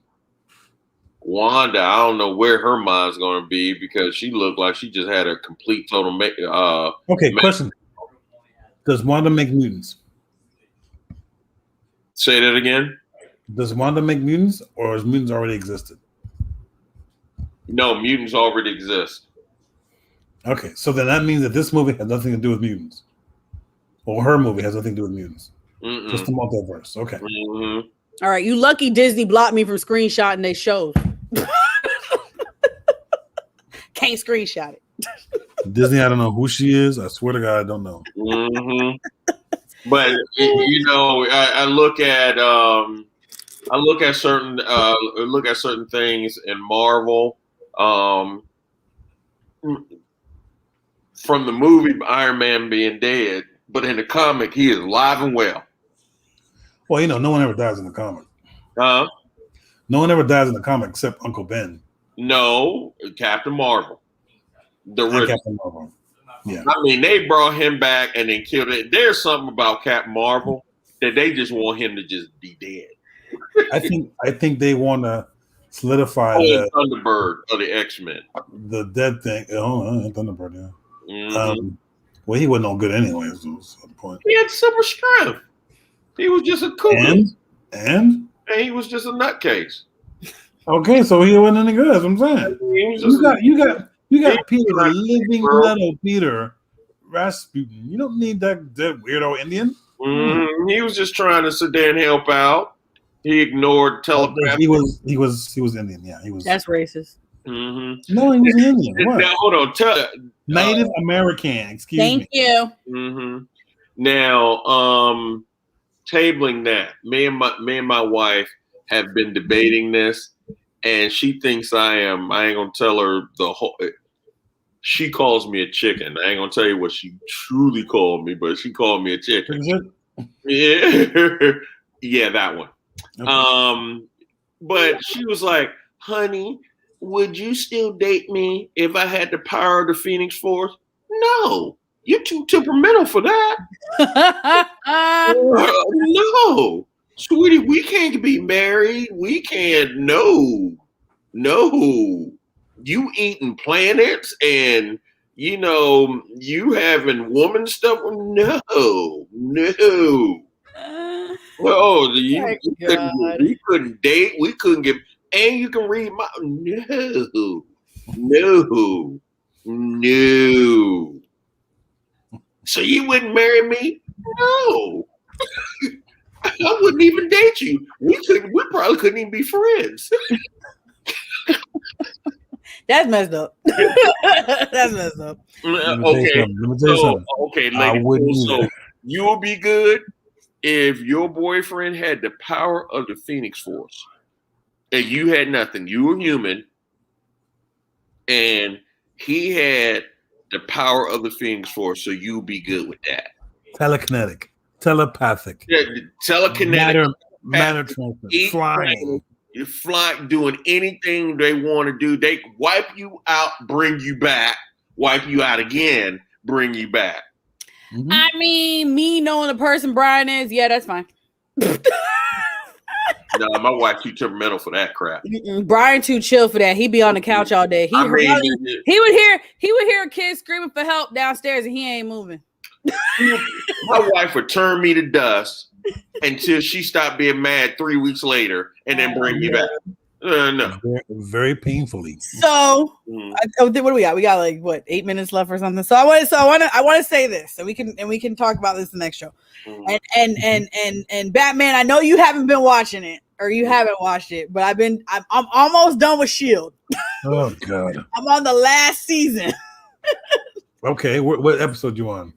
Wanda. I don't know where her mind's going to be, because she looked like she just had a complete total. Question: does Wanda make mutants? Say that again. Does Wanda make mutants, or has mutants already existed? No, mutants already exist. Okay, so then that means that this movie has nothing to do with mutants, or her movie has nothing to do with mutants. Just the multiverse. Okay. Mm-hmm. All right, you lucky Disney blocked me from screenshotting their shows. Can't screenshot it. Disney, I don't know who she is. I swear to God, I don't know. Mm-hmm. But I look at certain things in Marvel. From the movie Iron Man being dead, but in the comic he is alive and well. Well, no one ever dies in the comic. No one ever dies in the comic except Uncle Ben. No, Captain Marvel. Captain Marvel. Yeah. I mean, they brought him back and then killed it. There's something about Captain Marvel that they just want him to just be dead. I think they want to solidify the Thunderbird of the X-Men. The dead thing. Oh, Thunderbird, yeah. Mm-hmm. Well, he wasn't no good anyway. So the point. He had super strength. He was just a cougar. And he was just a nutcase. Okay, so he wasn't any good. That's what I'm saying. You You got Peter, the living metal Peter Rasputin. You don't need that weirdo Indian. He was just trying to sit there and help out. He ignored telepathy. He was Indian. Yeah, he was. That's racist. Mm-hmm. No, he was Indian. What? Now hold on. Native American. Excuse me. Thank you. Mm-hmm. Now, tabling that, me and my wife have been debating this, and she thinks I ain't gonna tell her the whole. She calls me a chicken. I ain't gonna tell you what she truly called me, but she called me a chicken. Yeah, yeah, that one. Okay. But she was like, "Honey, would you still date me if I had the power of the Phoenix Force?" No, you're too temperamental for that. No, sweetie, we can't be married. We can't. No. You eating planets and you having woman stuff? No. Oh, we couldn't date. We couldn't get. And you can read my no. So you wouldn't marry me? No. I wouldn't even date you. We probably couldn't even be friends. That's messed up. That's messed up. Okay. Okay, lady. So you would be good if your boyfriend had the power of the Phoenix Force and you had nothing. You were human and he had the power of the Phoenix Force, so you'd be good with that. Telekinetic, telepathic, telekinetic, matter transfer, flying. You're flying, doing anything they want to do. They wipe you out, bring you back, wipe you out again, bring you back. Mm-hmm. I mean, me knowing the person Brian is, yeah, that's fine. No, my wife too temperamental for that crap. Brian too chill for that. He'd be on the couch all day. He would hear a kid screaming for help downstairs and he ain't moving. My wife would turn me to dust until she stopped being mad 3 weeks later and then bring me back. No. Very painfully. So what do we got? We got like 8 minutes left or something. So I want to say this, and we can talk about this the next show. And Batman, I know you haven't been watching it or you haven't watched it, but I'm almost done with Shield. Oh God. I'm on the last season. Okay, what episode you on?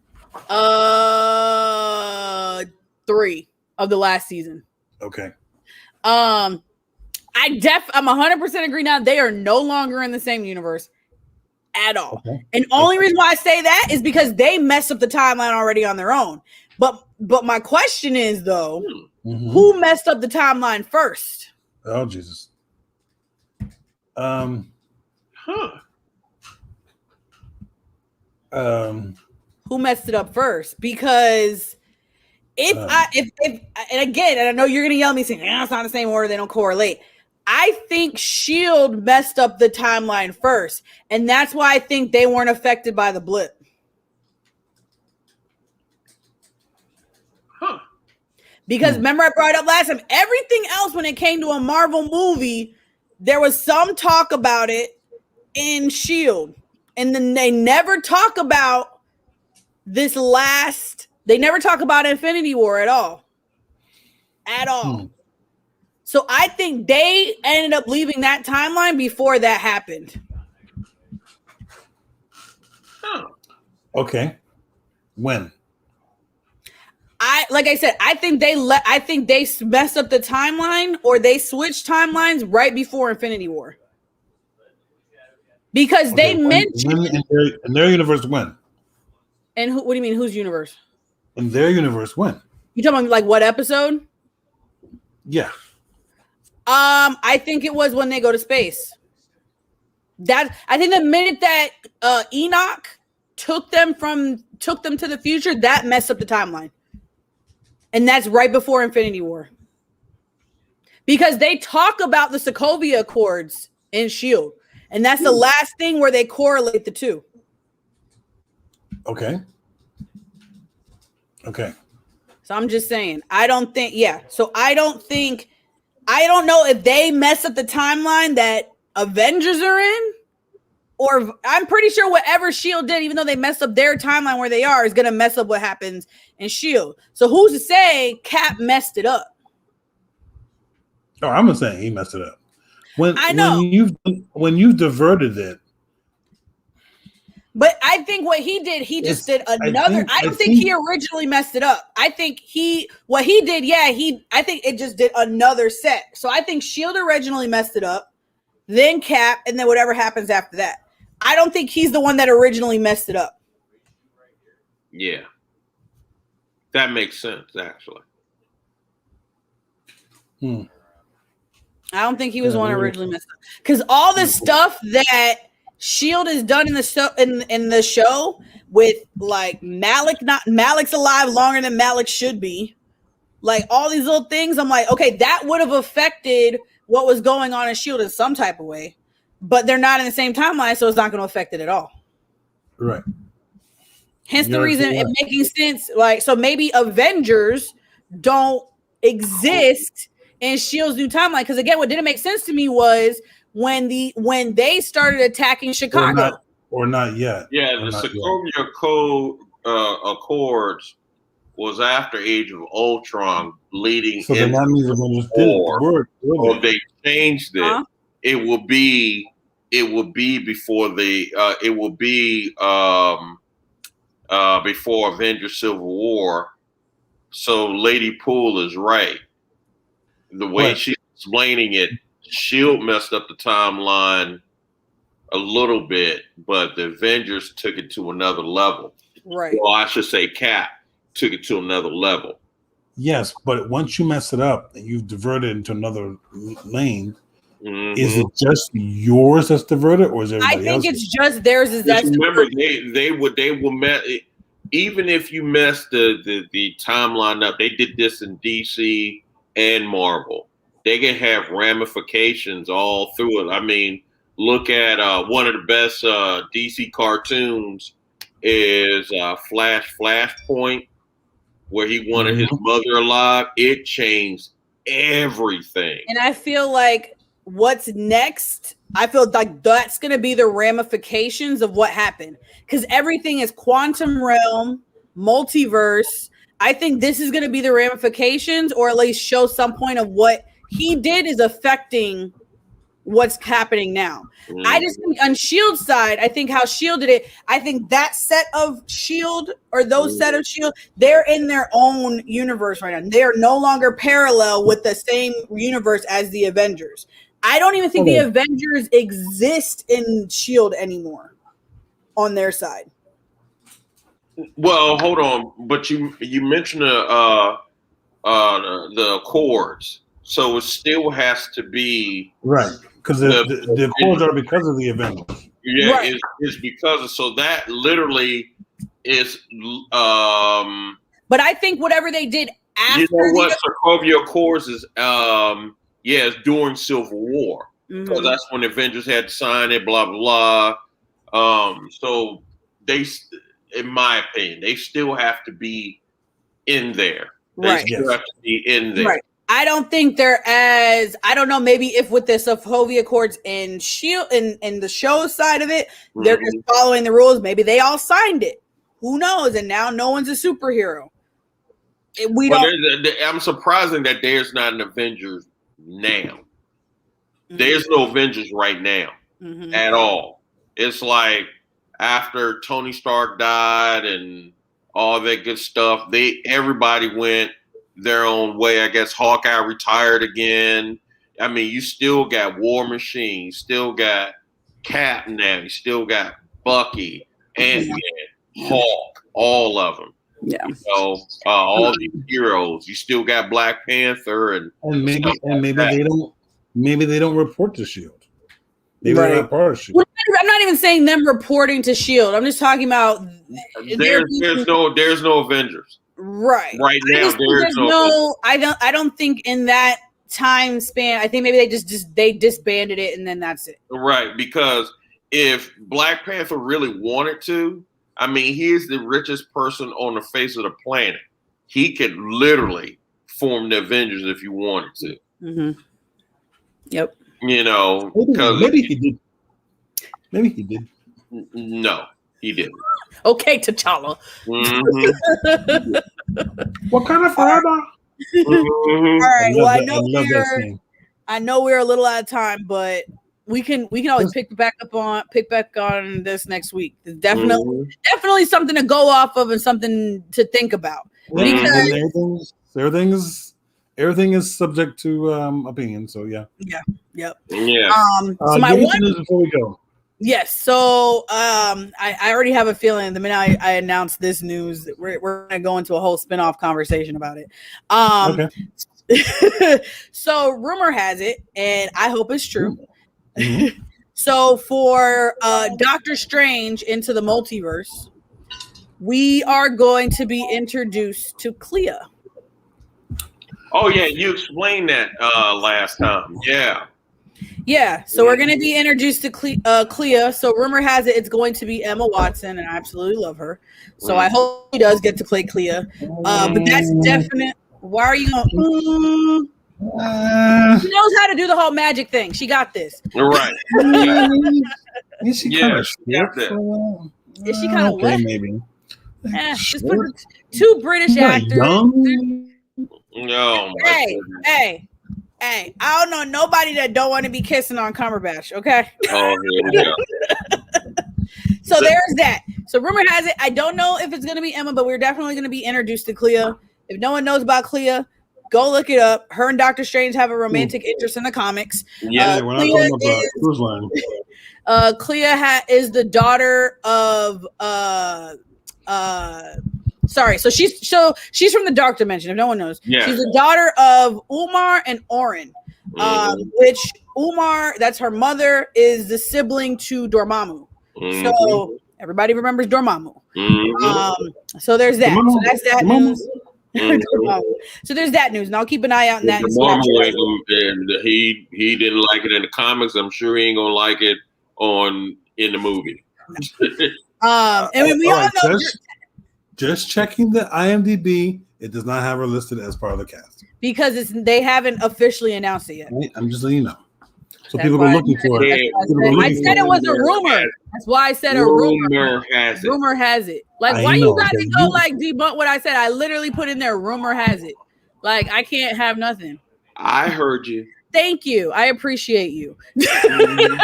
3 of the last season. Okay. I'm 100% agree now. They are no longer in the same universe at all. Okay. And only reason why I say that is because they messed up the timeline already on their own. But my question is though, who messed up the timeline first? Oh Jesus. Who messed it up first? Because and again, and I know you're gonna yell at me saying, it's not the same order, they don't correlate. I think Shield messed up the timeline first, and that's why I think they weren't affected by the blip. Because remember I brought it up last time, everything else when it came to a Marvel movie, there was some talk about it in Shield, and then they never talk about they never talk about Infinity War at all. So I think they ended up leaving that timeline before that happened. Okay. When? Like I said, I think they messed up the timeline or they switched timelines right before Infinity War. Because they mentioned in their universe when? And what do you mean whose universe? In their universe when? You talking about like what episode? Yeah. I think it was when they go to space. I think the minute that Enoch took them to the future, that messed up the timeline. And that's right before Infinity War. Because they talk about the Sokovia Accords in S.H.I.E.L.D. And that's the last thing where they correlate the two. Okay. So I'm just saying, I don't know if they mess up the timeline that Avengers are in or I'm pretty sure whatever Shield did, even though they messed up their timeline where they are, is gonna mess up what happens in Shield. So who's to say Cap messed it up? Oh, I'm not saying he messed it up. I know. When you've diverted it. But I think what he did, he just did another. I don't think he originally messed it up. I think what he did, I think it just did another set. So I think Shield originally messed it up, then Cap, and then whatever happens after that. I don't think he's the one that originally messed it up. Yeah. That makes sense, actually. I don't think he was the one originally messed up. Because all the stuff that Shield is done in the show with like Malik's alive longer than Malik should be. Like all these little things, I'm like, okay, that would have affected what was going on in Shield in some type of way, but they're not in the same timeline, so it's not going to affect it at all. Right. Hence the reason it making sense. Like, so maybe Avengers don't exist in Shield's new timeline. Because again, what didn't make sense to me was when they started attacking Chicago. Or not yet. Yeah, the Sokovia Accords was after Age of Ultron, leading so into that means Avengers war. Or they changed it. Uh-huh. It will be before before Avengers Civil War. So Lady Poole is right. The way she's explaining it, Shield messed up the timeline a little bit, but the Avengers took it to another level. Right. Well, I should say Cap took it to another level. Yes, but once you mess it up and you've diverted into another lane, is it just yours that's diverted, or is everybody else? I think it's just theirs. Remember, they will mess. Even if you mess the timeline up, they did this in DC and Marvel. They can have ramifications all through it. I mean, look at one of the best DC cartoons is Flashpoint, where he wanted his mother alive. It changed everything. And I feel like what's next, I feel like that's going to be the ramifications of what happened. Because everything is quantum realm, multiverse. I think this is going to be the ramifications, or at least show some point of what he did is affecting what's happening now. I just think on Shield side, I think how Shield did it, I think that set of Shield or those set of Shield, they're in their own universe right now. They're no longer parallel with the same universe as the Avengers. I don't even think the Avengers exist in Shield anymore on their side. Well, hold on, but you mentioned the Accords, so it still has to be right. Because the Accords are because of the Avengers. Yeah, right. It's because of, so that literally is. But I think whatever they did after, you know what, Sokovia Accords is. It's during Civil War, because that's when the Avengers had to sign it. Blah blah blah. So they, in my opinion, they still have to be in there. They still have to be in there. Right. I don't think they're as, I don't know, maybe if with the Sokovia Accords and Shield and the show side of it, they're just following the rules. Maybe they all signed it. Who knows? And now no one's a superhero. I'm surprising that there's not an Avengers now. There's no Avengers right now at all. It's like after Tony Stark died and all that good stuff, everybody went their own way. I guess Hawkeye retired again. I mean, you still got War Machine, you still got Cap now, you still got Bucky, Ant-Man, Hawk, all of them. Yeah. So all these heroes, you still got Black Panther and maybe they don't report to Shield. Maybe they're not part of Shield. I'm not even saying them reporting to Shield. I'm just talking about there's no Avengers. Right now, there's no. I don't think in that time span. I think maybe they disbanded it and then that's it. Right, because if Black Panther really wanted to, I mean, he's the richest person on the face of the planet. He could literally form the Avengers if he wanted to. Yep. You know, maybe he did. Maybe he did. No, he didn't. Okay, T'Challa. Mm-hmm. Wakanda forever. Mm-hmm. All right. Well, I know we're a little out of time, but we can always pick back on this next week. It's definitely something to go off of and something to think about. Because everything is subject to opinion. So yeah. Yep. Yeah. So my one news before we go. Yes. So I already have a feeling the minute I announce this news, we're gonna go into a whole spin-off conversation about it. Okay. So rumor has it, and I hope it's true. Mm-hmm. So for Doctor Strange Into the Multiverse, we are going to be introduced to Clea. Oh yeah, you explained that last time. Yeah, so we're going to be introduced to Clea. So rumor has it it's going to be Emma Watson, and I absolutely love her. So I hope she does get to play Clea. But that's definite. Why are you going? She knows how to do the whole magic thing. She got this. Right. Is she kind of Is she kind of what? Maybe. Just put two British actors. No. Hey. I don't know nobody that don't want to be kissing on Cumberbatch, okay? Oh, here we go. So there's that. So rumor has it, I don't know if it's going to be Emma, but we're definitely going to be introduced to Clea. If no one knows about Clea, go look it up. Her and Doctor Strange have a romantic interest in the comics. Yeah, we're not talking about cruise line. Clea is the daughter of sorry, so she's from the Dark Dimension, if no one knows. Yeah. She's the daughter of Umar and Orin, which Umar, that's her mother, is the sibling to Dormammu. So everybody remembers Dormammu. So there's that. So that's that news. So there's that news, and I'll keep an eye out on that. And he didn't like it in the comics. I'm sure he ain't gonna like it in the movie. And we all know. Just checking the IMDb, it does not have her listed as part of the cast because they haven't officially announced it yet. I'm just letting you know. So people are looking for it. I said it was a rumor. That's why I said a rumor. Rumor has it. Like, why you gotta go like debunk what I said? I literally put in there, rumor has it. Like, I can't have nothing. I heard you. Thank you. I appreciate you. And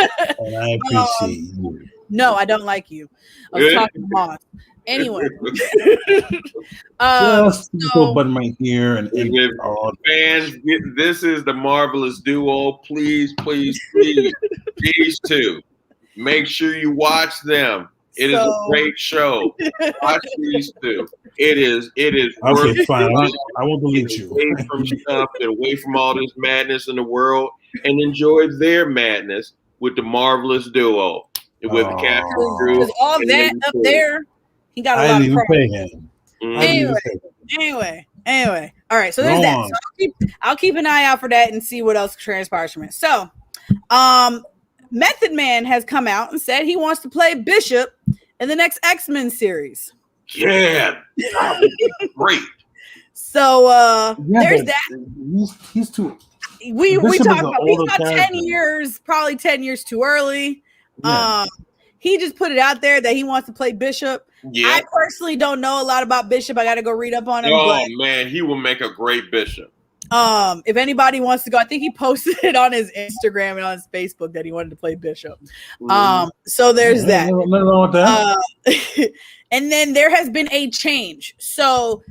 I appreciate you. No, I don't like you. I was talking to Moss. Anyway, button right here and fans, this is the Marvelous Duo. Please, these two, make sure you watch them. It is a great show. Watch these two. It is. Okay, fine. I won't delete you. Away from stuff and away from all this madness in the world, and enjoy their madness with the Marvelous Duo with the cast and crew. Because all that up there. He got a lot of Anyway. All right. So there's that. So I'll keep an eye out for that and see what else transpires from it. So, Method Man has come out and said he wants to play Bishop in the next X-Men series. Yeah, great. So there's that. He's too. We talked about he's about 10 years, probably 10 years too early. Yeah. He just put it out there that he wants to play Bishop. Yeah. I personally don't know a lot about Bishop. I got to go read up on him. Oh, man, he will make a great Bishop. If anybody wants to go, I think he posted it on his Instagram and on his Facebook that he wanted to play Bishop. So there's that. Nothing wrong with that. And then there has been a change. So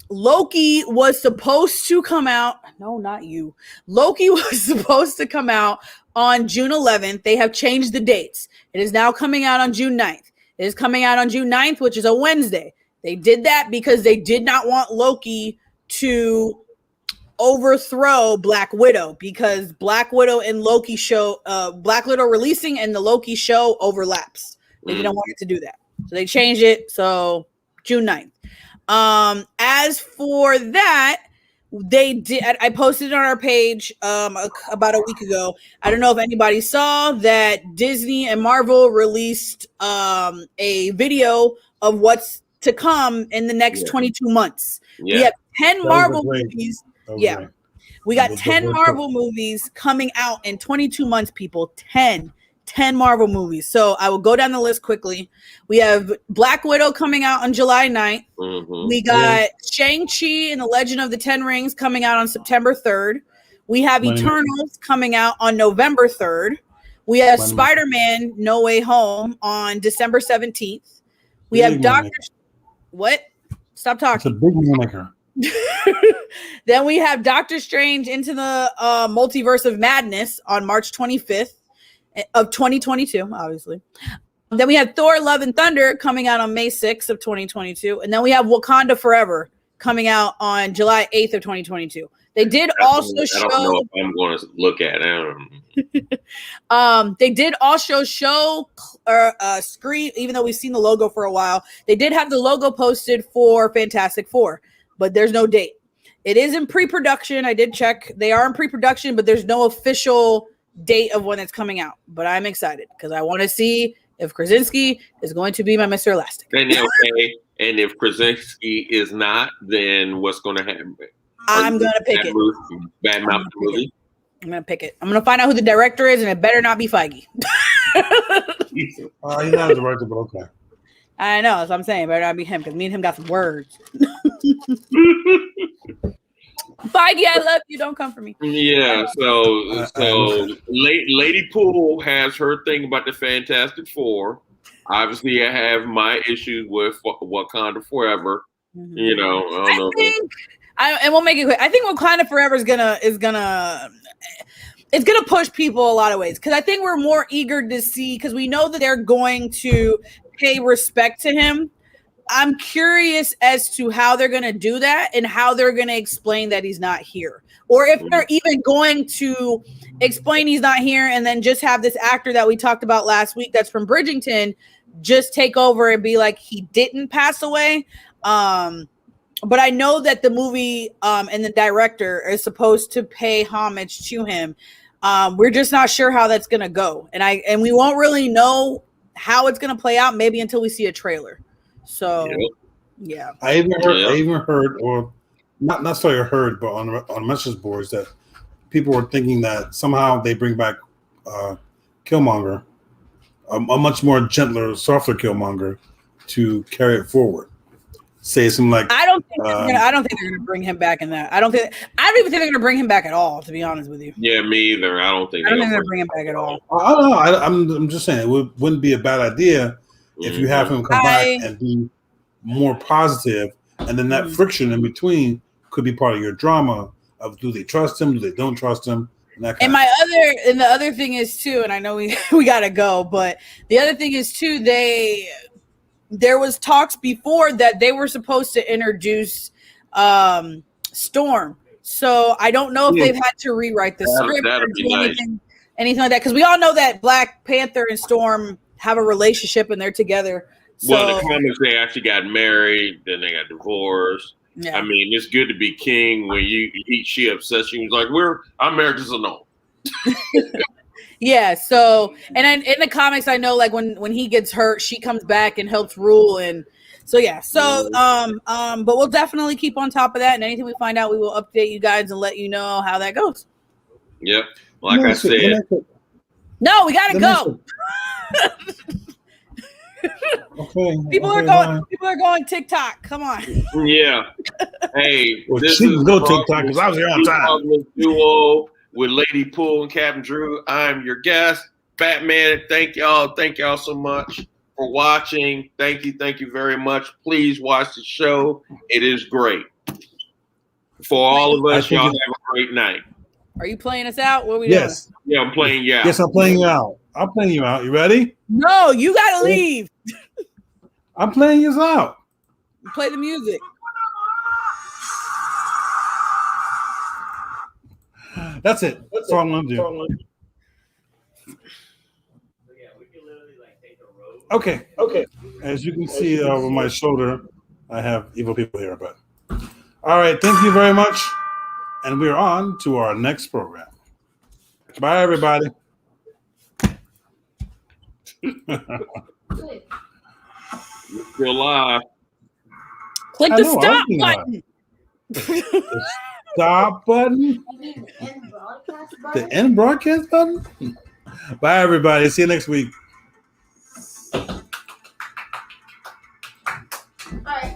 Loki was supposed to come out. No, not you. Loki was supposed to come out on June 11th. They have changed the dates. It is now coming out on June 9th. It is coming out on June 9th, which is a Wednesday. They did that because they did not want Loki to overthrow Black Widow, because Black Widow and Loki show, Black Widow releasing and the Loki show overlaps. They didn't want it to do that. So they changed it. So June 9th. As for that, they did. I posted it on our page about a week ago. I don't know if anybody saw that Disney and Marvel released a video of what's to come in the next 22 months. We have 10 Marvel movies. We got 10 Marvel movies coming out in 22 months, people. 10. 10 Marvel movies. So I will go down the list quickly. We have Black Widow coming out on July 9th. Mm-hmm. We got Shang-Chi and the Legend of the Ten Rings coming out on September 3rd. We have Eternals coming out on November 3rd. We have Spider-Man No Way Home on December 17th. We have Doctor... What? Stop talking. It's a big maker. Then we have Doctor Strange Into the Multiverse of Madness on March 25th of 2022, obviously. Then we have Thor Love and Thunder coming out on May 6th of 2022. And then we have Wakanda Forever coming out on July 8th of 2022. They did also show... I don't know if I'm going to look at it. They did also show screen, even though we've seen the logo for a while. They did have the logo posted for Fantastic Four, but there's no date. It is in pre-production. I did check. They are in pre-production, but there's no official date of when it's coming out. But I'm excited because I want to see if Krasinski is going to be my Mr. Elastic. Okay. And if Krasinski is not, then what's going to happen? I'm going to pick it. Bad mouth movie? I'm going to pick it. I'm going to find out who the director is, and it better not be Feige. He's not a director, but okay. I know. That's what I'm saying. It better not be him, because me and him got some words. Feige, I love you. Don't come for me. Yeah, so Lady Poole has her thing about the Fantastic Four. Obviously, I have my issues with Wakanda Forever. Mm-hmm. You know, I don't know. And we'll make it quick. I think Wakanda Forever is gonna push people a lot of ways, because I think we're more eager to see, because we know that they're going to pay respect to him. I'm curious as to how they're going to do that and how they're going to explain that he's not here, or if they're even going to explain he's not here and then just have this actor that we talked about last week that's from Bridgerton just take over and be like he didn't pass away. But I know that the movie and the director is supposed to pay homage to him. We're just not sure how that's going to go. And we won't really know how it's going to play out maybe until we see a trailer. So, yeah. I even heard, or not necessarily heard, but on message boards that people were thinking that somehow they bring back Killmonger, a much more gentler, softer Killmonger, to carry it forward. Say something like, I don't think they're gonna bring him back in that. I don't even think they're gonna bring him back at all, to be honest with you. Yeah, me either. I don't think they're gonna bring him back at all. I don't know. I'm just saying it wouldn't be a bad idea if you have him come back and be more positive, and then that friction in between could be part of your drama of do they trust him, do they don't trust him, and that kind and the other thing is too, and I know we gotta go, but the other thing is too, there was talks before that they were supposed to introduce Storm. So I don't know if they've had to rewrite the script or do anything like that. Because we all know that Black Panther and Storm have a relationship and they're together. So, well, the comics, they actually got married, then they got divorced. Yeah. I mean, it's good to be king when she upset. She was like, our marriage is a no. Yeah, so and in the comics, I know like when he gets hurt, she comes back and helps rule, and so yeah, so but we'll definitely keep on top of that, and anything we find out, we will update you guys and let you know how that goes. Yep, like I said. No, we gotta go. Okay. People are going TikTok. Come on. Yeah. Hey, well, this is go TikTok because I was here on time. Duo with Lady Poole and Captain Drew. I'm your guest, Batman. Thank y'all so much for watching. Thank you very much. Please watch the show. It is great. For all of us, y'all have a great night. Are you playing us out? What are we doing? Yeah, I'm playing you out. Yes, I'm playing you out. I'm playing you out. You ready? No, you gotta leave. I'm playing you out. You play the music. That's it. That's all I'm gonna do. Okay. As you can see over my shoulder, I have evil people here. But all right, thank you very much, and we're on to our next program. Bye, everybody. You're still live. Click the stop button. Stop button? The end broadcast button? Bye, everybody. See you next week.